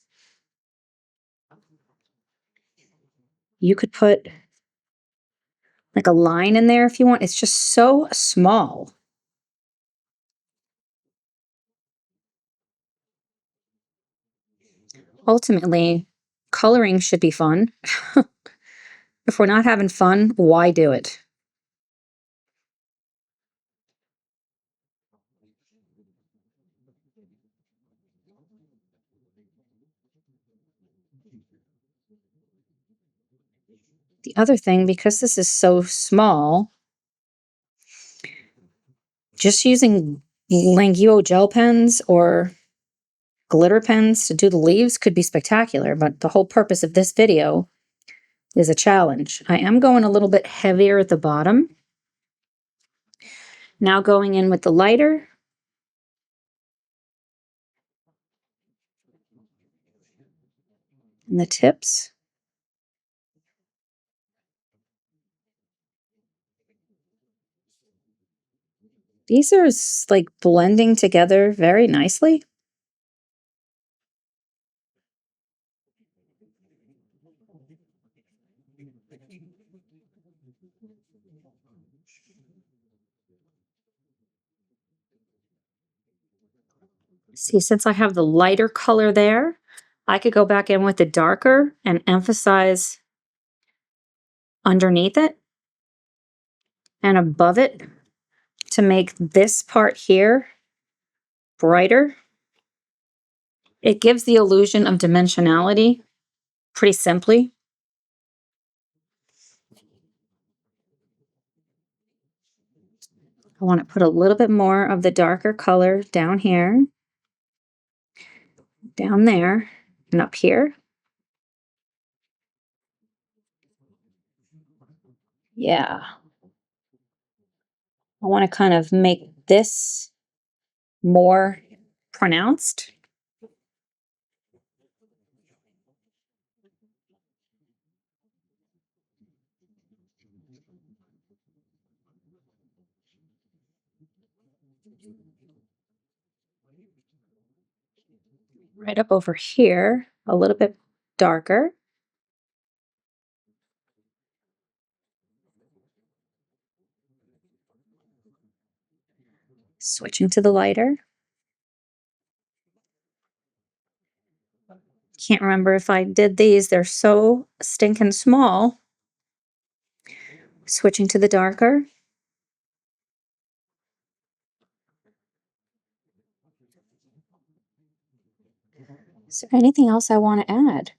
You could put like a line in there if you want. It's just so small. ultimately, coloring should be fun. If we're not having fun, why do it? The other thing, because this is so small, just using Languo gel pens or glitter pens to do the leaves could be spectacular, but the whole purpose of this video is a challenge. I am going a little bit heavier at the bottom. Now going in with the lighter. And the tips. These are like blending together very nicely. See, since I have the lighter color there, I could go back in with the darker and emphasize underneath it and above it to make this part here brighter. It gives the illusion of dimensionality pretty simply. I want to put a little bit more of the darker color down here, down there, and up here. Yeah. I want to kind of make this more pronounced. Right up over here, a little bit darker. Switching to the lighter. Can't remember if I did these. They're so stinking small. Switching to the darker. Is there anything else I want to add?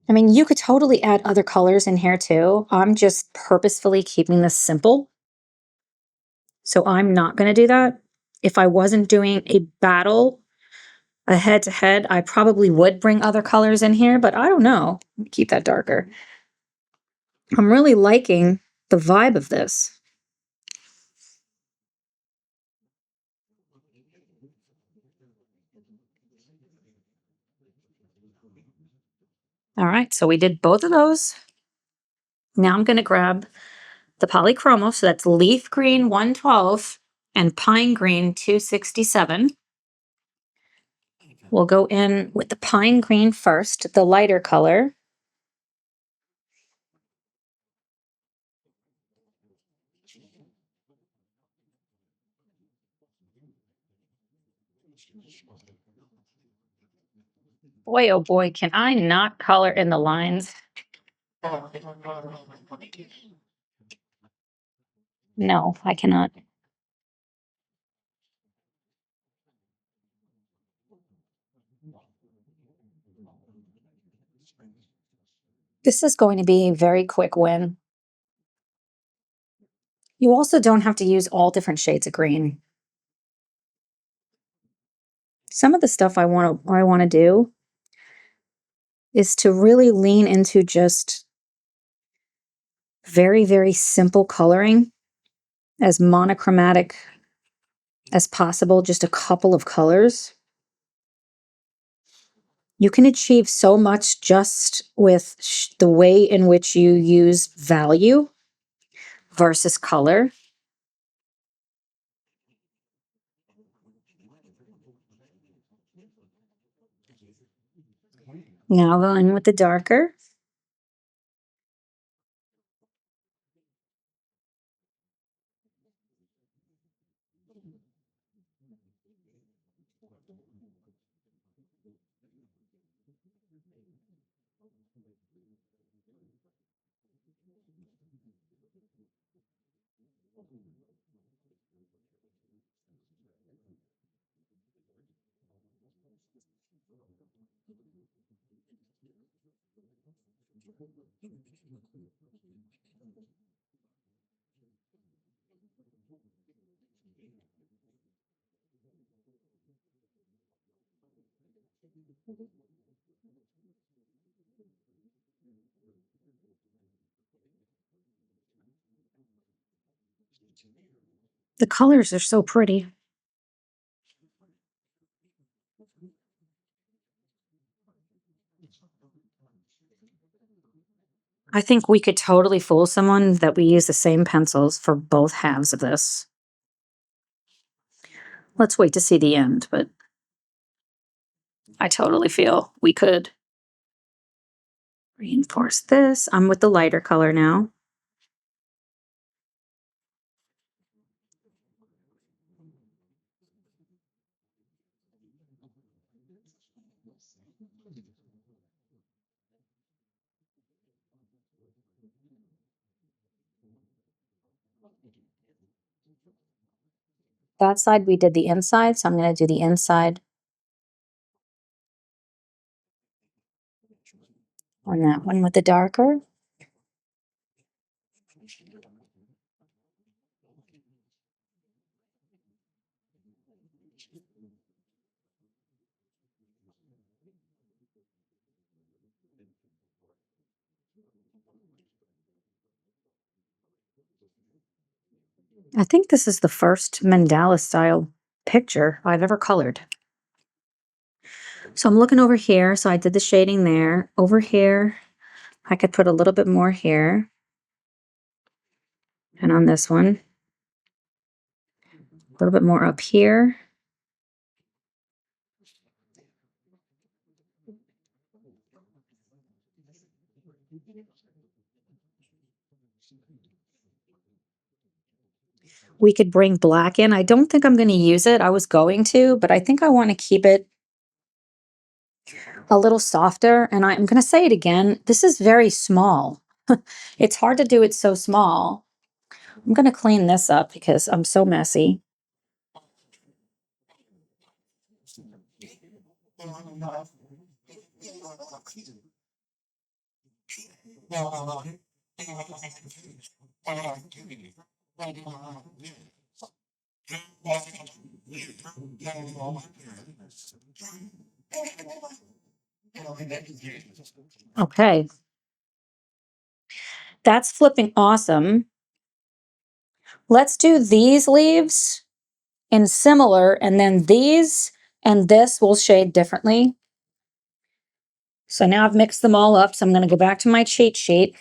I mean, you could totally add other colors in here too. I'm just purposefully keeping this simple. So I'm not going to do that. If I wasn't doing a battle, a head-to-head, I probably would bring other colors in here, but I don't know. Keep that darker. I'm really liking the vibe of this. All right, so we did both of those. Now I'm going to grab the Polychromos, so that's leaf green 112 and pine green 267. We'll go in with the pine green first, the lighter color. Boy, oh boy, can I not color in the lines? No, I cannot. This is going to be a very quick win. You also don't have to use all different shades of green. Some of the stuff I want to do is to really lean into just very, very simple coloring, as monochromatic as possible, just a couple of colors. You can achieve so much just with the way in which you use value versus color. Now go in with the darker. The colors are so pretty. I think we could totally fool someone that we use the same pencils for both halves of this. Let's wait to see the end, but I totally feel we could reinforce this. I'm with the lighter color now. That side we did the inside, so I'm going to do the inside on that one with the darker. I think this is the first mandala style picture I've ever colored. So I'm looking over here. So I did the shading there. Over here, I could put a little bit more here. And on this one, a little bit more up here. We could bring black in. I don't think I'm going to use it. I was going to, but I think I want to keep it a little softer. And I'm going to say it again. This is very small. It's hard to do it so small. I'm going to clean this up because I'm so messy. Okay. That's flipping awesome. Let's do these leaves in similar, and then these and this will shade differently. So now I've mixed them all up. So I'm going to go back to my cheat sheet.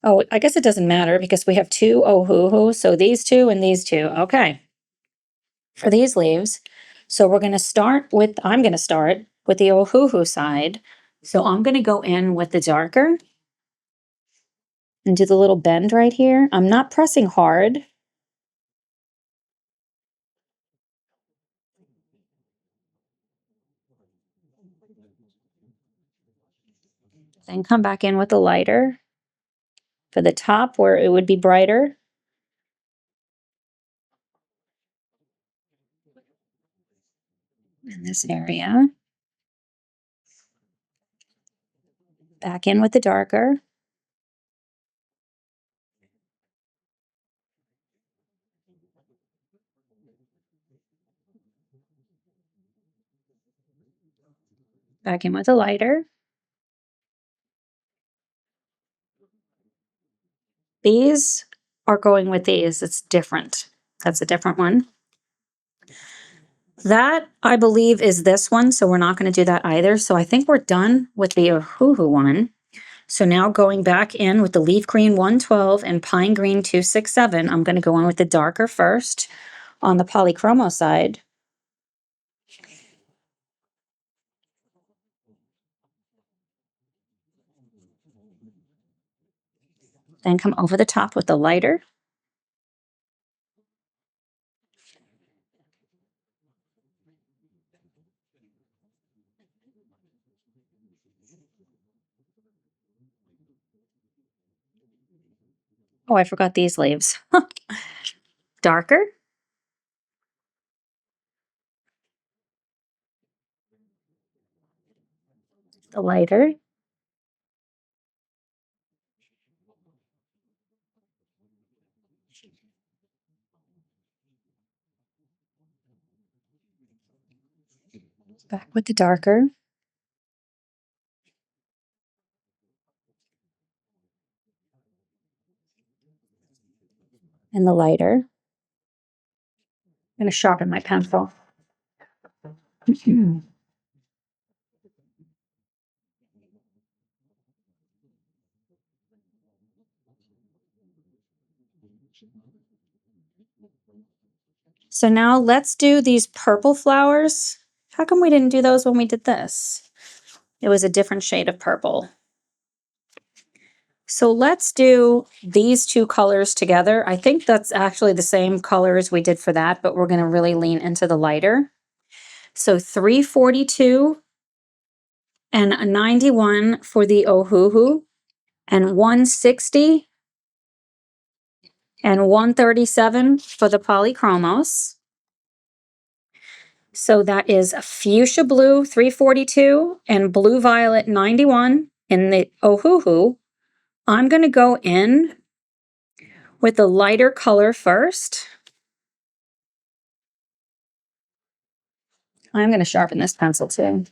Oh, I guess it doesn't matter because we have two Ohuhu. So these two and these two. Okay. For these leaves. So we're going to start with, I'm going to start with the Ohuhu side. So I'm going to go in with the darker and do the little bend right here. I'm not pressing hard. Then come back in with the lighter for the top where it would be brighter. In this area. Back in with the darker. Back in with the lighter. These are going with these. It's different. That's a different one. That, I believe, is this one, so we're not going to do that either. So I think we're done with the Ohuhu one. So now going back in with the leaf green 112 and pine green 267, I'm going to go in with the darker first on the Polychromos side. Then come over the top with the lighter. Oh, I forgot these leaves. Darker. The lighter. Back with the darker. And the lighter. I'm going to sharpen my pencil. So now let's do these purple flowers. How come we didn't do those when we did this? It was a different shade of purple. So let's do these two colors together. I think that's actually the same colors we did for that, but we're going to really lean into the lighter. So 342 and 91 for the Ohuhu, and 160 and 137 for the Polychromos. So that is fuchsia blue 342 and blue violet 91 in the Ohuhu. I'm going to go in with the lighter color first. I'm going to sharpen this pencil too.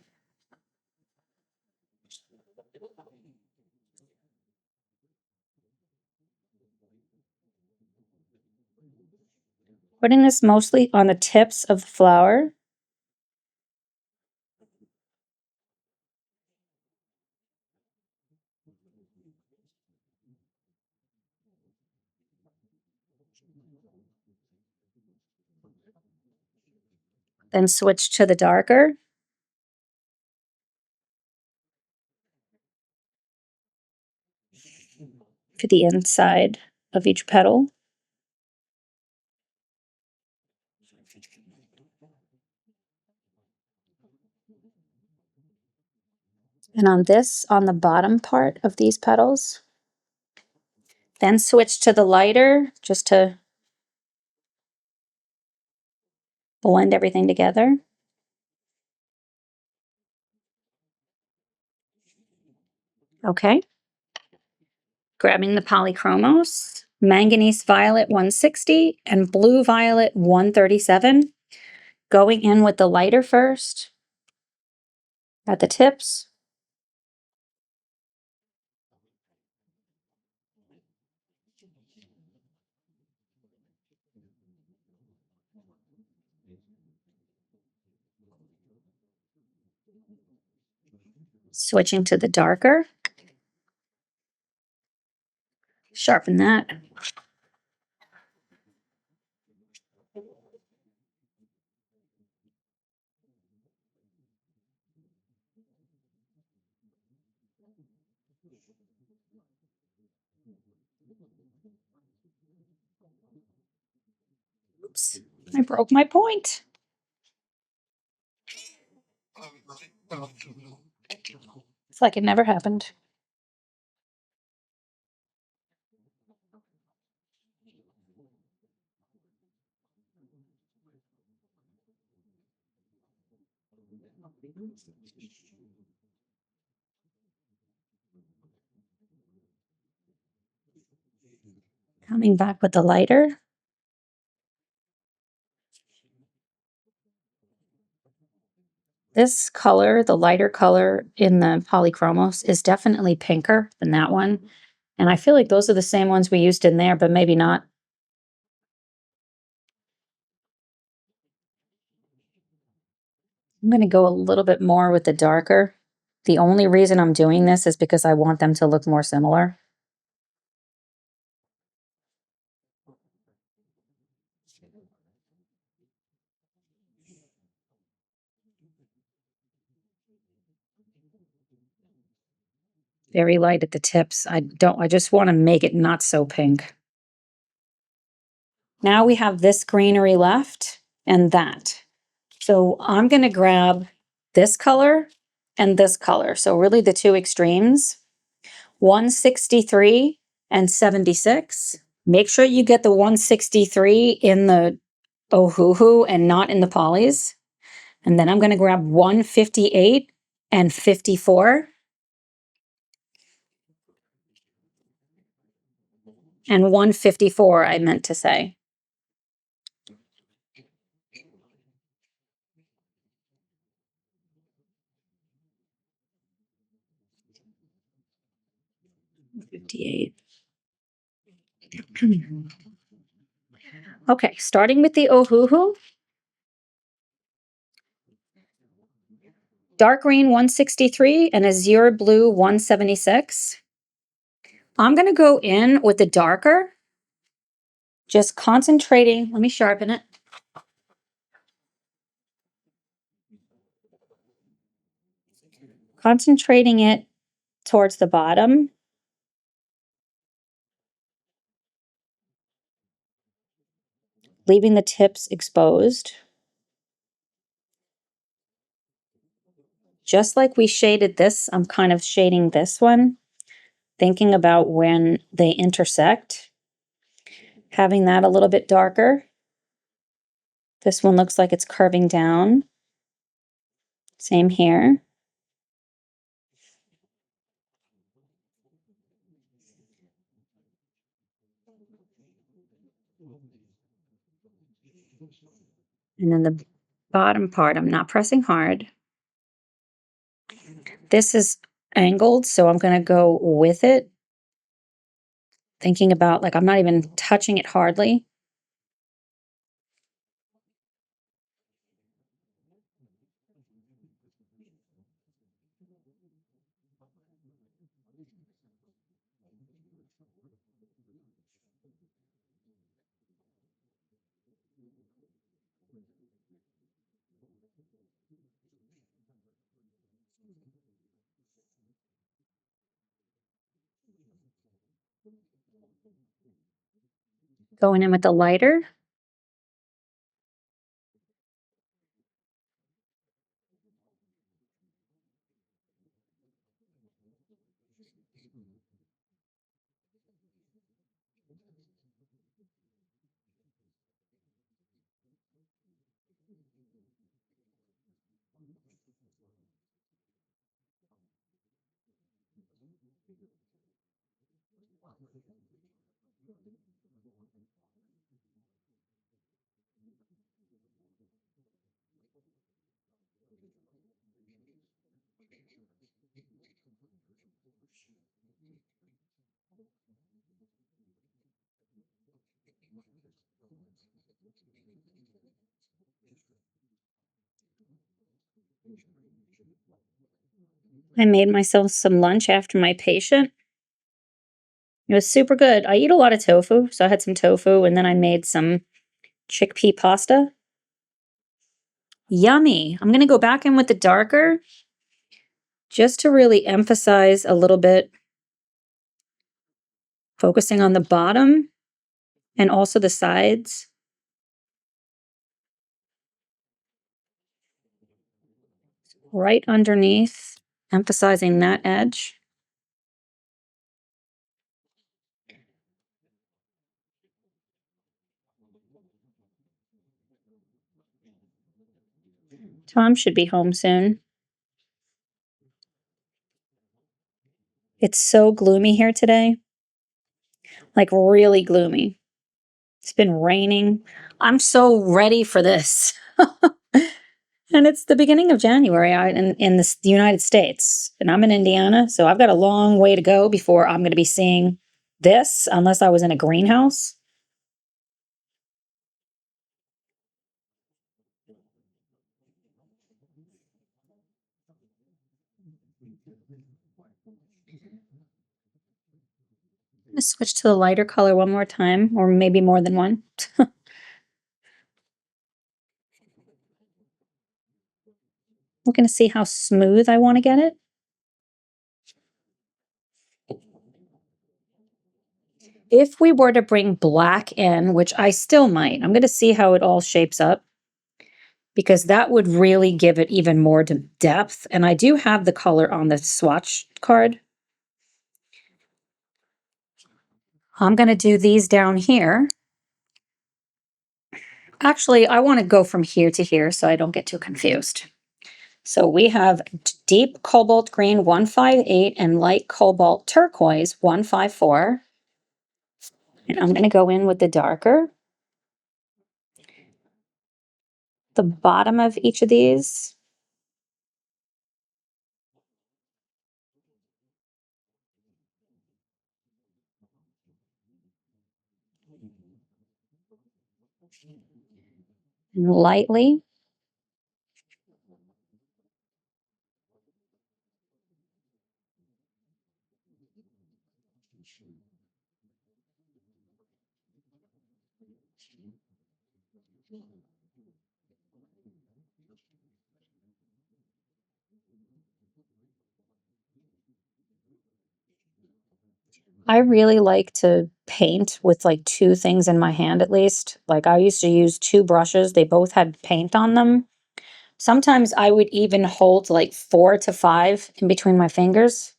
Putting this mostly on the tips of the flower. Then switch to the darker. For the inside of each petal. And on this, on the bottom part of these petals. Then switch to the lighter just to blend everything together. Okay. Grabbing the Polychromos, manganese violet 160 and blue violet 137. Going in with the lighter first at the tips. Switching to the darker. Sharpen that. Oops, I broke my point. It's like it never happened. Coming back with the lighter. This color, the lighter color in the Polychromos, is definitely pinker than that one. And I feel like those are the same ones we used in there, but maybe not. I'm going to go a little bit more with the darker. The only reason I'm doing this is because I want them to look more similar. Very light at the tips. I just want to make it not so pink. Now we have this greenery left and that. So I'm going to grab this color and this color. So really the two extremes, 163 and 76. Make sure you get the 163 in the Ohuhu and not in the polys. And then I'm going to grab 158 and 54. And 154, I meant to say. $58. Okay, starting with the Ohuhu. Dark green 163 and azure blue 176. I'm going to go in with the darker, just concentrating. Let me sharpen it. Concentrating it towards the bottom. Leaving the tips exposed. Just like we shaded this, I'm kind of shading this one, thinking about when they intersect. Having that a little bit darker. This one looks like it's curving down. Same here. And then the bottom part, I'm not pressing hard. This is angled, so I'm going to go with it. Thinking about, like, I'm not even touching it hardly. Going in with the lighter. I made myself some lunch after my patient. It was super good. I eat a lot of tofu, so I had some tofu, and then I made some chickpea pasta. Yummy. I'm going to go back in with the darker just to really emphasize a little bit, focusing on the bottom and also the sides. Right underneath, emphasizing that edge. Tom should be home soon. It's so gloomy here today. Like, really gloomy. It's been raining. I'm so ready for this. And it's the beginning of January in the United States. And I'm in Indiana, so I've got a long way to go before I'm going to be seeing this, unless I was in a greenhouse. I'm going to switch to the lighter color one more time, or maybe more than one. Looking to see how smooth I want to get it. If we were to bring black in, which I still might, I'm going to see how it all shapes up, because that would really give it even more depth. And I do have the color on the swatch card. I'm going to do these down here. Actually, I want to go from here to here so I don't get too confused. So we have deep cobalt green 158 and light cobalt turquoise 154. And I'm going to go in with the darker. The bottom of each of these. And lightly. I really like to paint with like two things in my hand at least. Like I used to use two brushes. They both had paint on them. Sometimes I would even hold like 4 to 5 in between my fingers.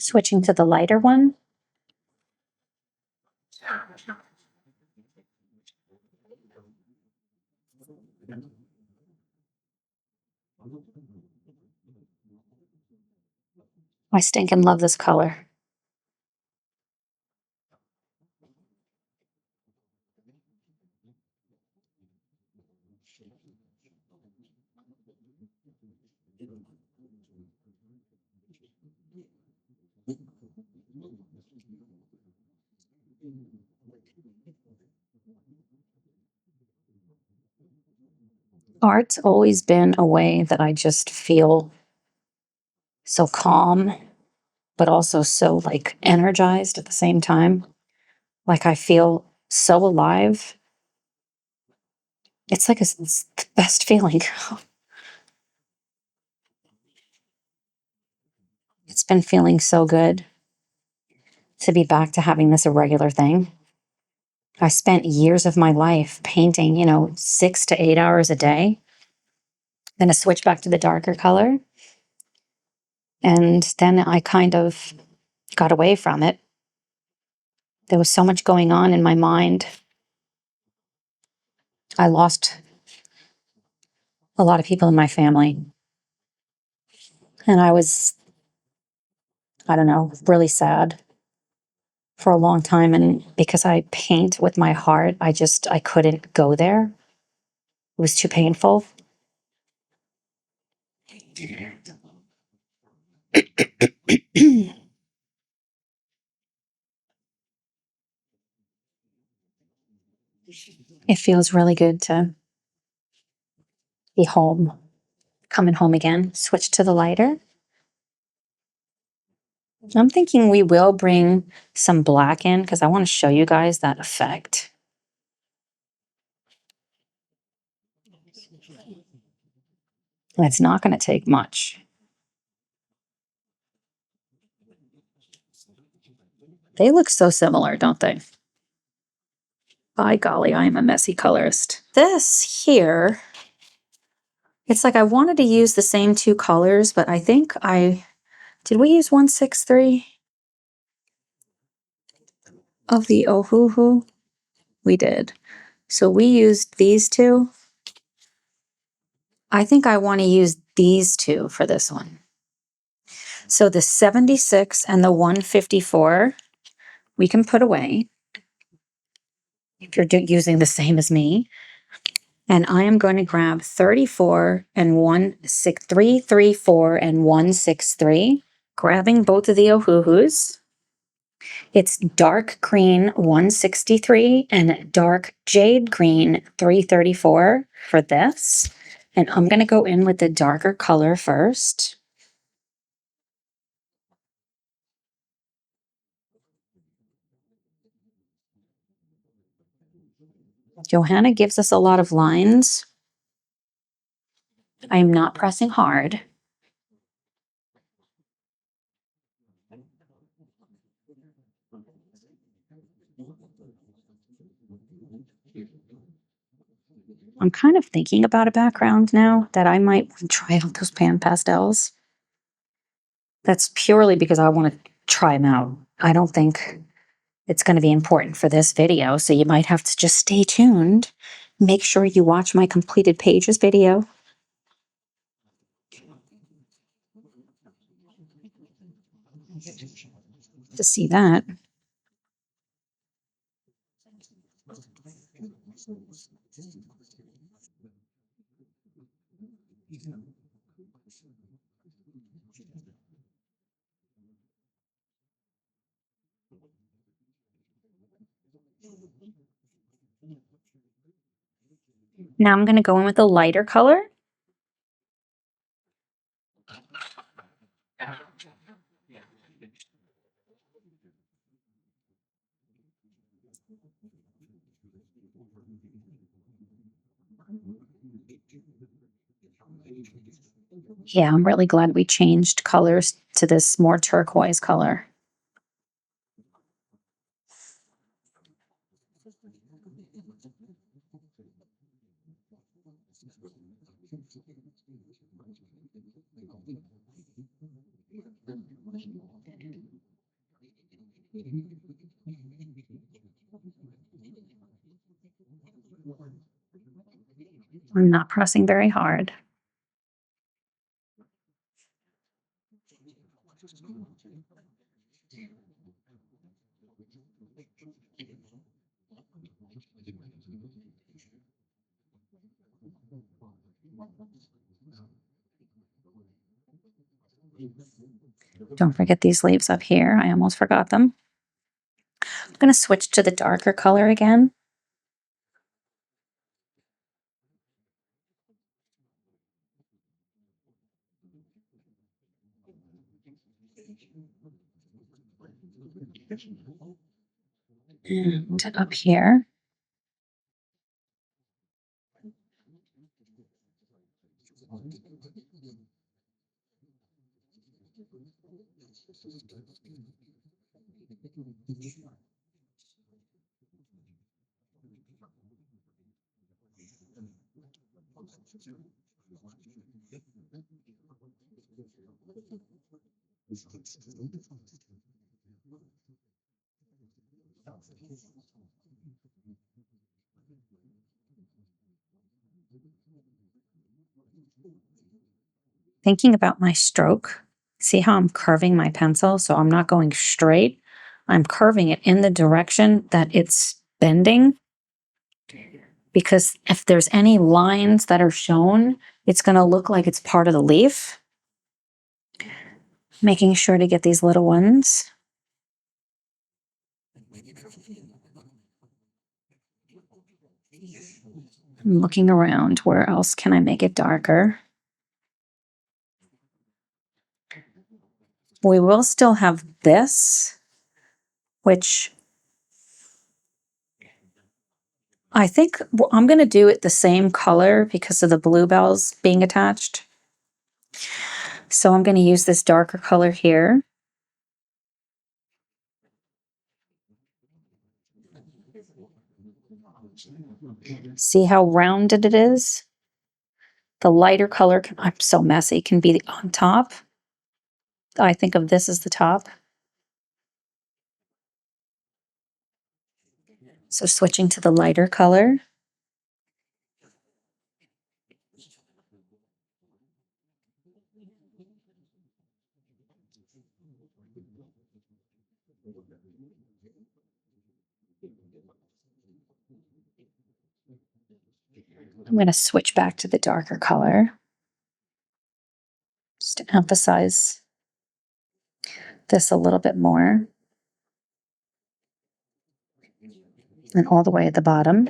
Switching to the lighter one. I stinking love this color. Art's always been a way that I just feel so calm, but also so like energized at the same time. Like I feel so alive. It's like it's the best feeling. It's been feeling so good to be back to having this a regular thing. I spent years of my life painting, 6 to 8 hours a day. Then I switched back to the darker color. And then I kind of got away from it. There was so much going on in my mind. I lost a lot of people in my family. And I was, I don't know, really sad for a long time. And because I paint with my heart, I couldn't go there. It was too painful. It feels really good to be home, coming home again. Switch to the lighter. I'm thinking we will bring some black in because I want to show you guys that effect. And it's not going to take much. They look so similar, don't they? By golly, I am a messy colorist. This here, it's like I wanted to use the same two colors, but I think did we use 163 of the Ohuhu? We did. So we used these two. I think I want to use these two for this one. So the 76 and the 154, we can put away if you're using the same as me. And I am going to grab 34 and 163, 34 and 163. Grabbing both of the Ohuhus. It's dark green 163 and dark jade green 334 for this. And I'm going to go in with the darker color first. Johanna gives us a lot of lines. I am not pressing hard. I'm kind of thinking about a background now that I might try out those pan pastels. That's purely because I want to try them out. I don't think it's going to be important for this video, so you might have to just stay tuned. Make sure you watch my completed pages video. To see that. Now I'm going to go in with a lighter color. Yeah, I'm really glad we changed colors to this more turquoise color. I'm not pressing very hard. Don't forget these leaves up here. I almost forgot them. I'm going to switch to the darker color again. And up here. Thinking about my stroke. See how I'm curving my pencil? So I'm not going straight. I'm curving it in the direction that it's bending. Because if there's any lines that are shown, it's going to look like it's part of the leaf. Making sure to get these little ones. I'm looking around. Where else can I make it darker? We will still have this, which I think I'm going to do it the same color because of the bluebells being attached. So I'm going to use this darker color here. See how rounded it is? The lighter color, I'm so messy, can be on top. I think of this as the top. So switching to the lighter color. I'm going to switch back to the darker color just to emphasize this a little bit more. And all the way at the bottom.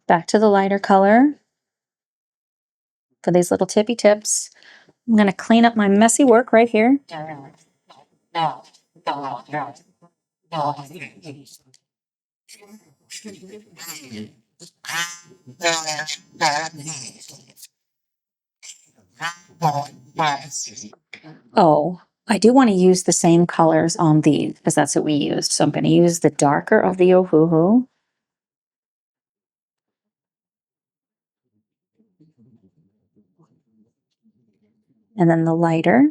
Back to the lighter color for these little tippy tips. I'm going to clean up my messy work right here. Oh, I do want to use the same colors on these because that's what we used. So I'm going to use the darker of the Ohuhu. And then the lighter.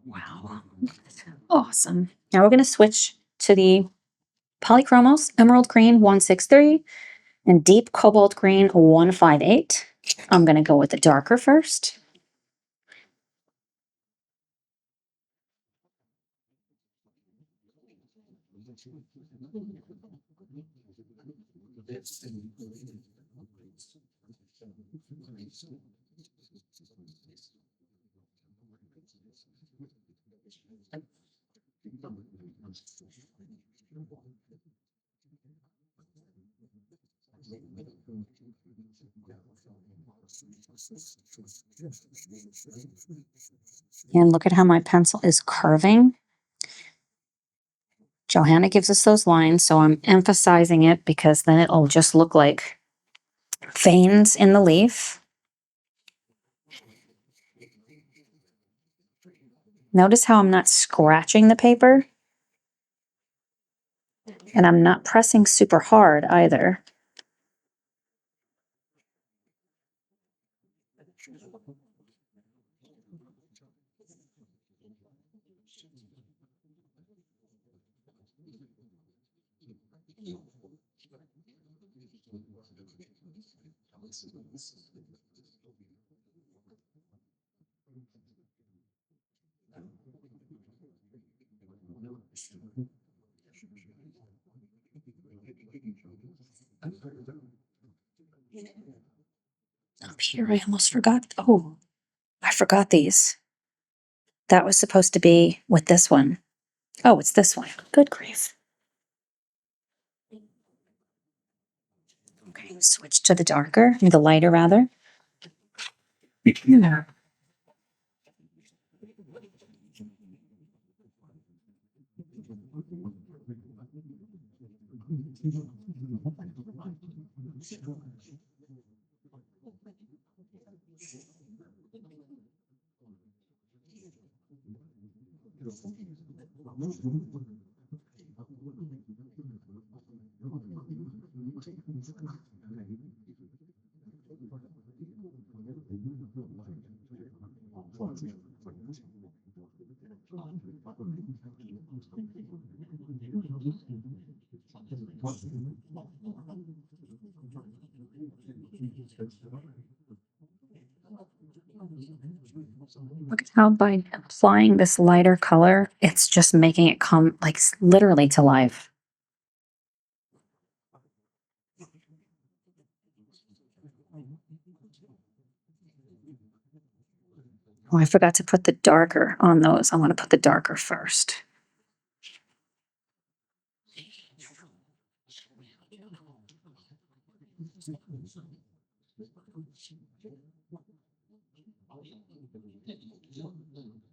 Wow. Awesome. Now we're going to switch to the Polychromos Emerald Green 163 and Deep Cobalt Green 158. I'm going to go with the darker first. And look at how my pencil is curving. Johanna gives us those lines, so I'm emphasizing it because then it'll just look like veins in the leaf. Notice how I'm not scratching the paper. And I'm not pressing super hard either. Up here, I almost forgot. Oh, I forgot these. That was supposed to be with this one. Oh, it's this one. Good grief. Okay, switch to the darker, the lighter rather. Yeah. Look at how by applying this lighter color, it's just making it come like literally to life. Oh, I forgot to put the darker on those. I want to put the darker first.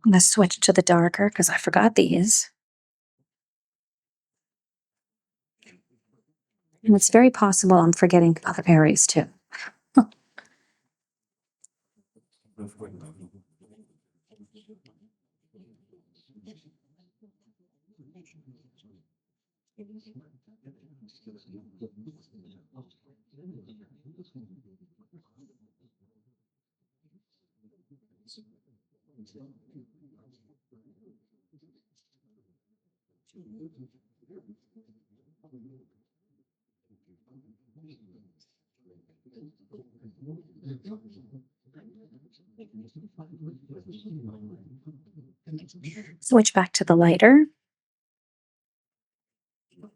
I'm going to switch to the darker because I forgot these. And it's very possible I'm forgetting other areas too. Switch back to the lighter.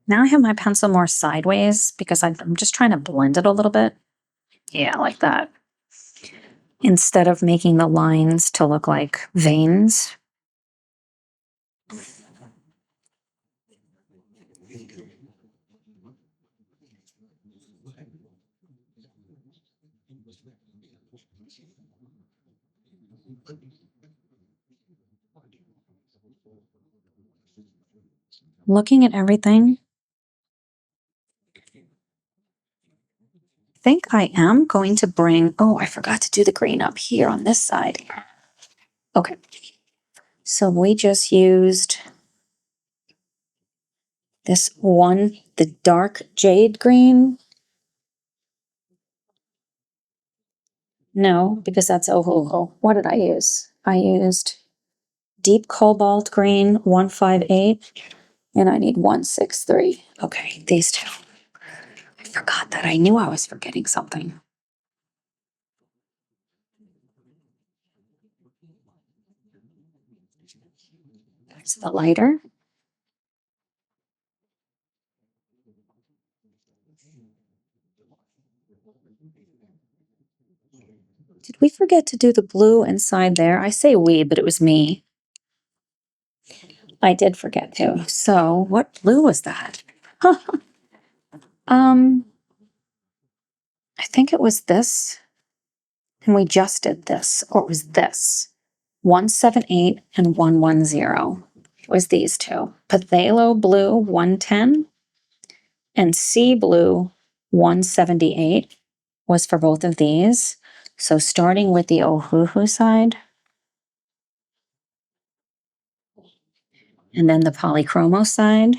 Now I have my pencil more sideways because I'm just trying to blend it a little bit. Yeah, like that. instead of making the lines to look like veins. Looking at everything, I think I am going to bring, oh, I forgot to do the green up here on this side. Okay, so we just used this one, the dark jade green. No, because that's Ohuhu. What did I use? I used deep cobalt green 158, and I need 163. Okay, these two. I forgot that. I knew I was forgetting something. There's the lighter. Did we forget to do the blue inside there? I say we, but it was me. I did forget to. So what blue was that? I think it was this. And we just did this, or it was this. 178 and 110. It was these two. Phthalo blue 110 and sea blue 178 was for both of these. So starting with the Ohuhu side, and then the Polychromos side.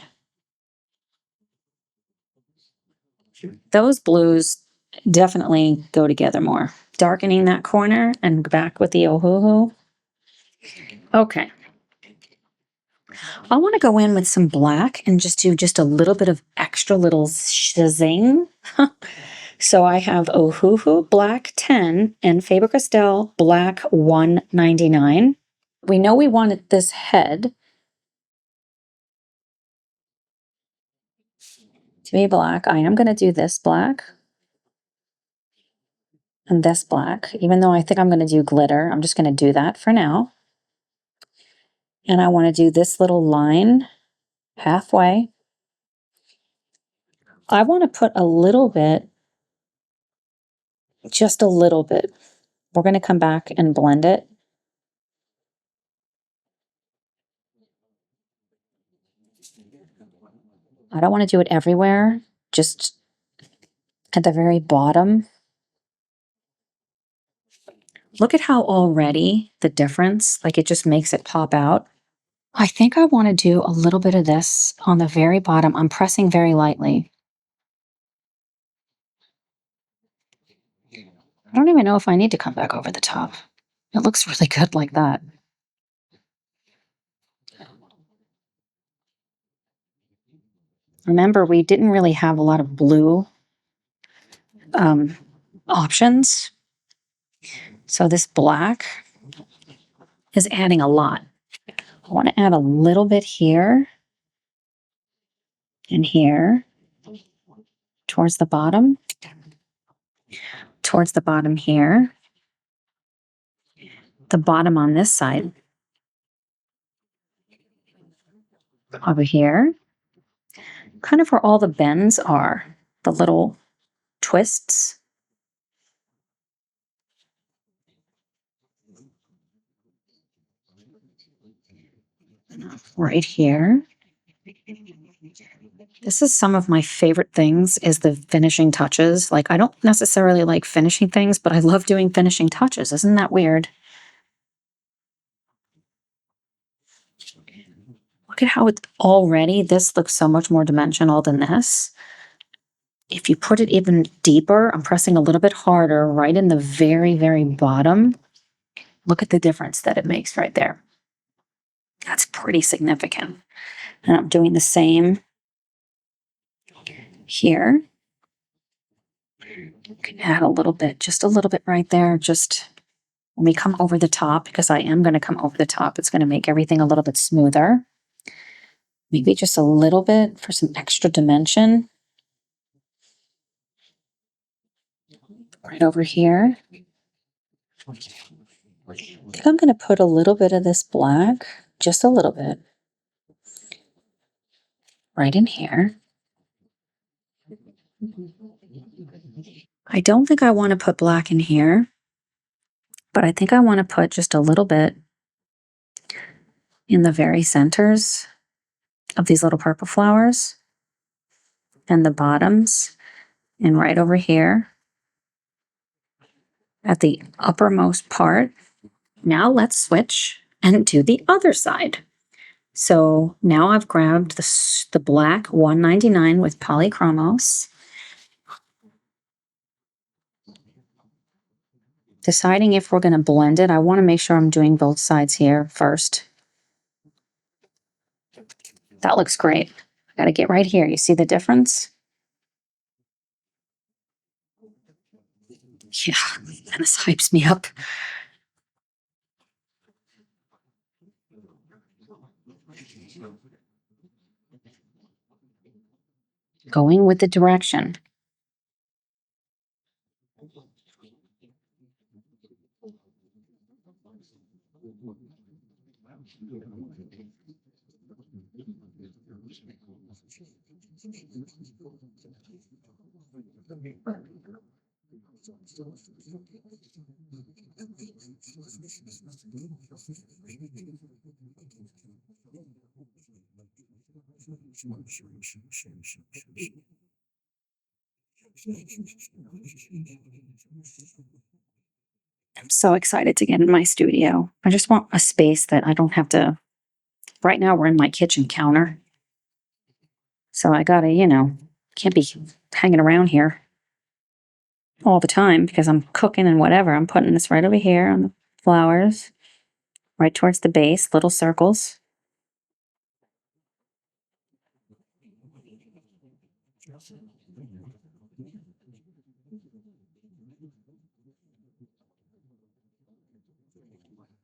Those blues definitely go together more. Darkening that corner and back with the Ohuhu. Okay. I want to go in with some black and just do just a little bit of extra little shazing. So I have Ohuhu black 10 and Faber-Castell black 199. We know we wanted this head to be black. I am going to do this black and this black, even though I think I'm going to do glitter. I'm just going to do that for now. And I want to do this little line halfway. I want to put a little bit, just a little bit. We're going to come back and blend it. I don't want to do it everywhere, just at the very bottom. Look at how already the difference, like it just makes it pop out. I think I want to do a little bit of this on the very bottom. I'm pressing very lightly. I don't even know if I need to come back over the top. It looks really good like that. Remember, we didn't really have a lot of blue options. So this black is adding a lot. I want to add a little bit here and here towards the bottom here, the bottom on this side, over here, kind of where all the bends are, the little twists. Right here. This is some of my favorite things, is the finishing touches. Like, I don't necessarily like finishing things, but I love doing finishing touches. Isn't that weird? Look at how it's already, this looks so much more dimensional than this. If you put it even deeper, I'm pressing a little bit harder right in the very, very bottom. Look at the difference that it makes right there. That's pretty significant. And I'm doing the same here. You can add a little bit, just a little bit right there. Just when we come over the top, because I am going to come over the top, it's going to make everything a little bit smoother. Maybe just a little bit for some extra dimension. Right over here. I think I'm going to put a little bit of this black, just a little bit, right in here. I don't think I want to put black in here, but I think I want to put just a little bit in the very centers of these little purple flowers and the bottoms and right over here at the uppermost part. Now let's switch and do the other side. So now I've grabbed the black 199 with Polychromos, deciding if we're going to blend it. I want to make sure I'm doing both sides here first. That looks great. I got to get right here. You see the difference? Yeah, and this hypes me up. Going with the direction. I'm so excited to get in my studio. I just want a space that I don't have to. Right now, we're in my kitchen counter. So I gotta, can't be hanging around here all the time because I'm cooking and whatever. I'm putting this right over here on the flowers, right towards the base, little circles.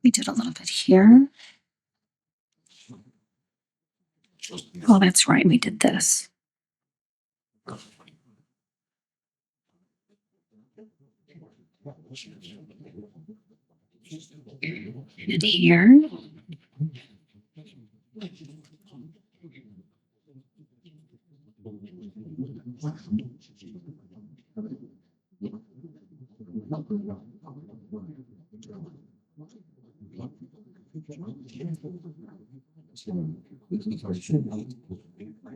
We did a little bit here. Oh, that's right. We did this. And here.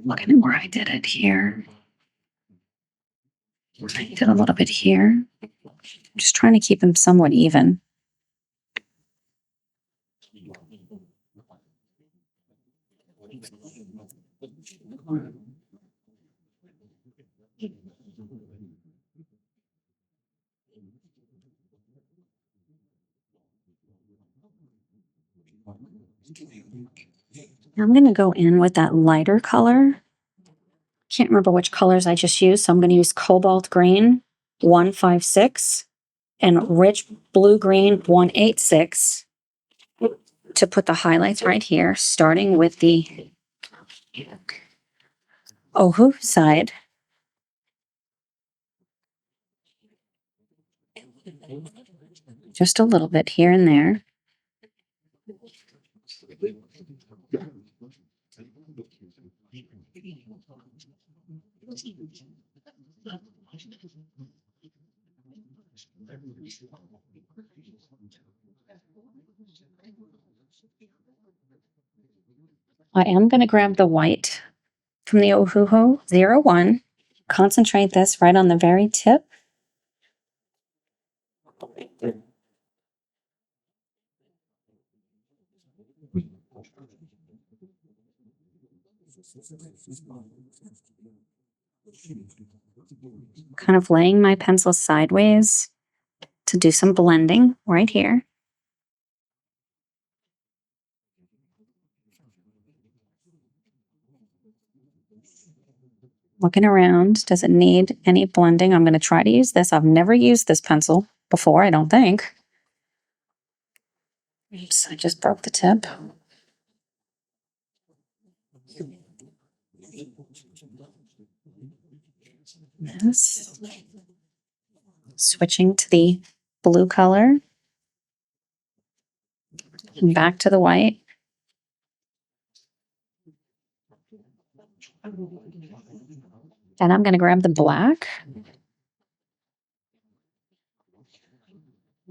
Looking at where I did it here. I did a little bit here. Just trying to keep them somewhat even. I'm going to go in with that lighter color. Can't remember which colors I just used, so I'm going to use Cobalt Green 156 and Rich Blue Green 186 to put the highlights right here, starting with the Ohuhu side. Just a little bit here and there. I am going to grab the white from the Ohuhu 01. Concentrate this right on the very tip. Kind of laying my pencil sideways to do some blending right here. Looking around, does it need any blending? I'm going to try to use this. I've never used this pencil before, I don't think. Oops, I just broke the tip. This. Switching to the blue color. Back to the white. Then I'm going to grab the black.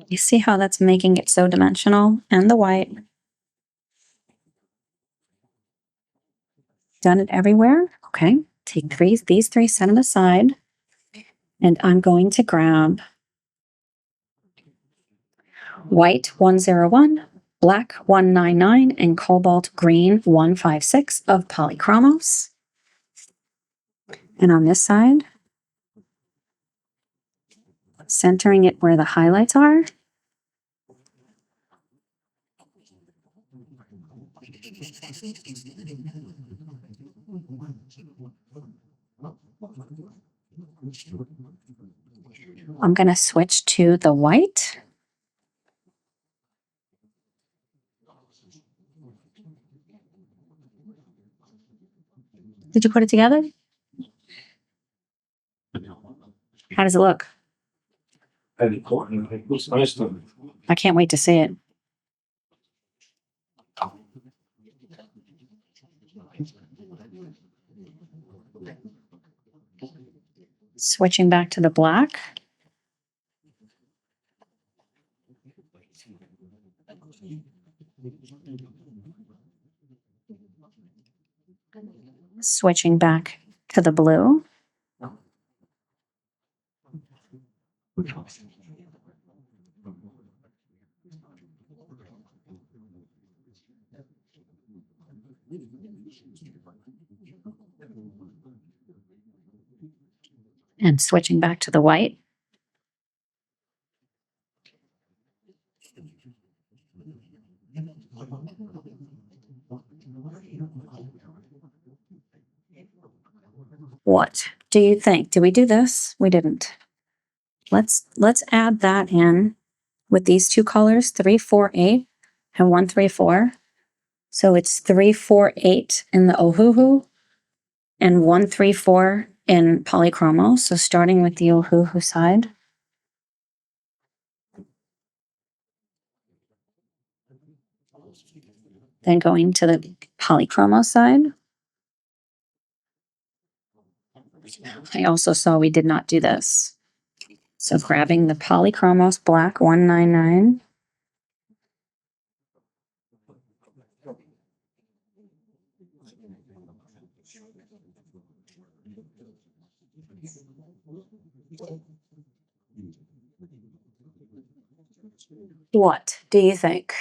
You see how that's making it so dimensional? And the white. Done it everywhere? Okay. Take these three, set them aside. And I'm going to grab white 101, black 199, and cobalt green 156 of Polychromos. And on this side, centering it where the highlights are. I'm going to switch to the white. Did you put it together? How does it look? It looks nice to me. I can't wait to see it. Switching back to the black. Switching back to the blue. And switching back to the white. What do you think? Did we do this? We didn't. Let's add that in with these two colors, 348 and 134. So it's 348 in the Ohuhu and 134 in Polychromos. So starting with the Ohuhu side. Then going to the Polychromos side. I also saw we did not do this. So grabbing the Polychromos black 199. What do you think?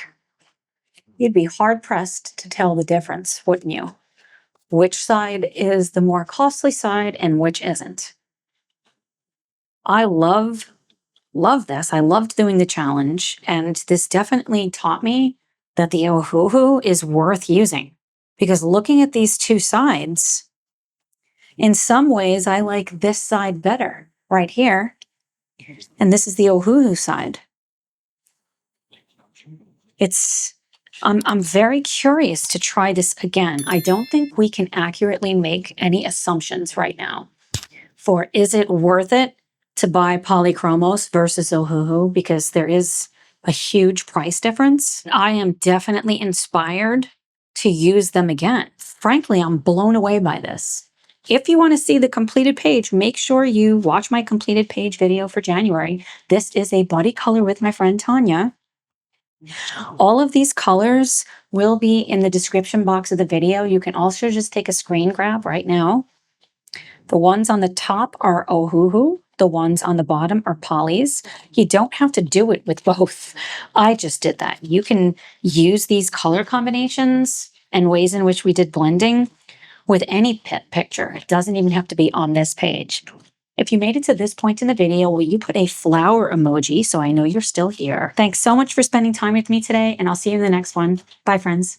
You'd be hard-pressed to tell the difference, wouldn't you? Which side is the more costly side and which isn't? I love this. I loved doing the challenge, and this definitely taught me that the Ohuhu is worth using. Because looking at these two sides, in some ways, I like this side better right here. And this is the Ohuhu side. I'm very curious to try this again. I don't think we can accurately make any assumptions right now for is it worth it to buy Polychromos versus Ohuhu, because there is a huge price difference. I am definitely inspired to use them again. Frankly, I'm blown away by this. If you want to see the completed page, make sure you watch my completed page video for January. This is a buddy color with my friend Tanya. All of these colors will be in the description box of the video. You can also just take a screen grab right now. The ones on the top are Ohuhu. The ones on the bottom are Polys. You don't have to do it with both. I just did that. You can use these color combinations and ways in which we did blending with any picture. It doesn't even have to be on this page. If you made it to this point in the video, will you put a flower emoji so I know you're still here? Thanks so much for spending time with me today, and I'll see you in the next one. Bye, friends.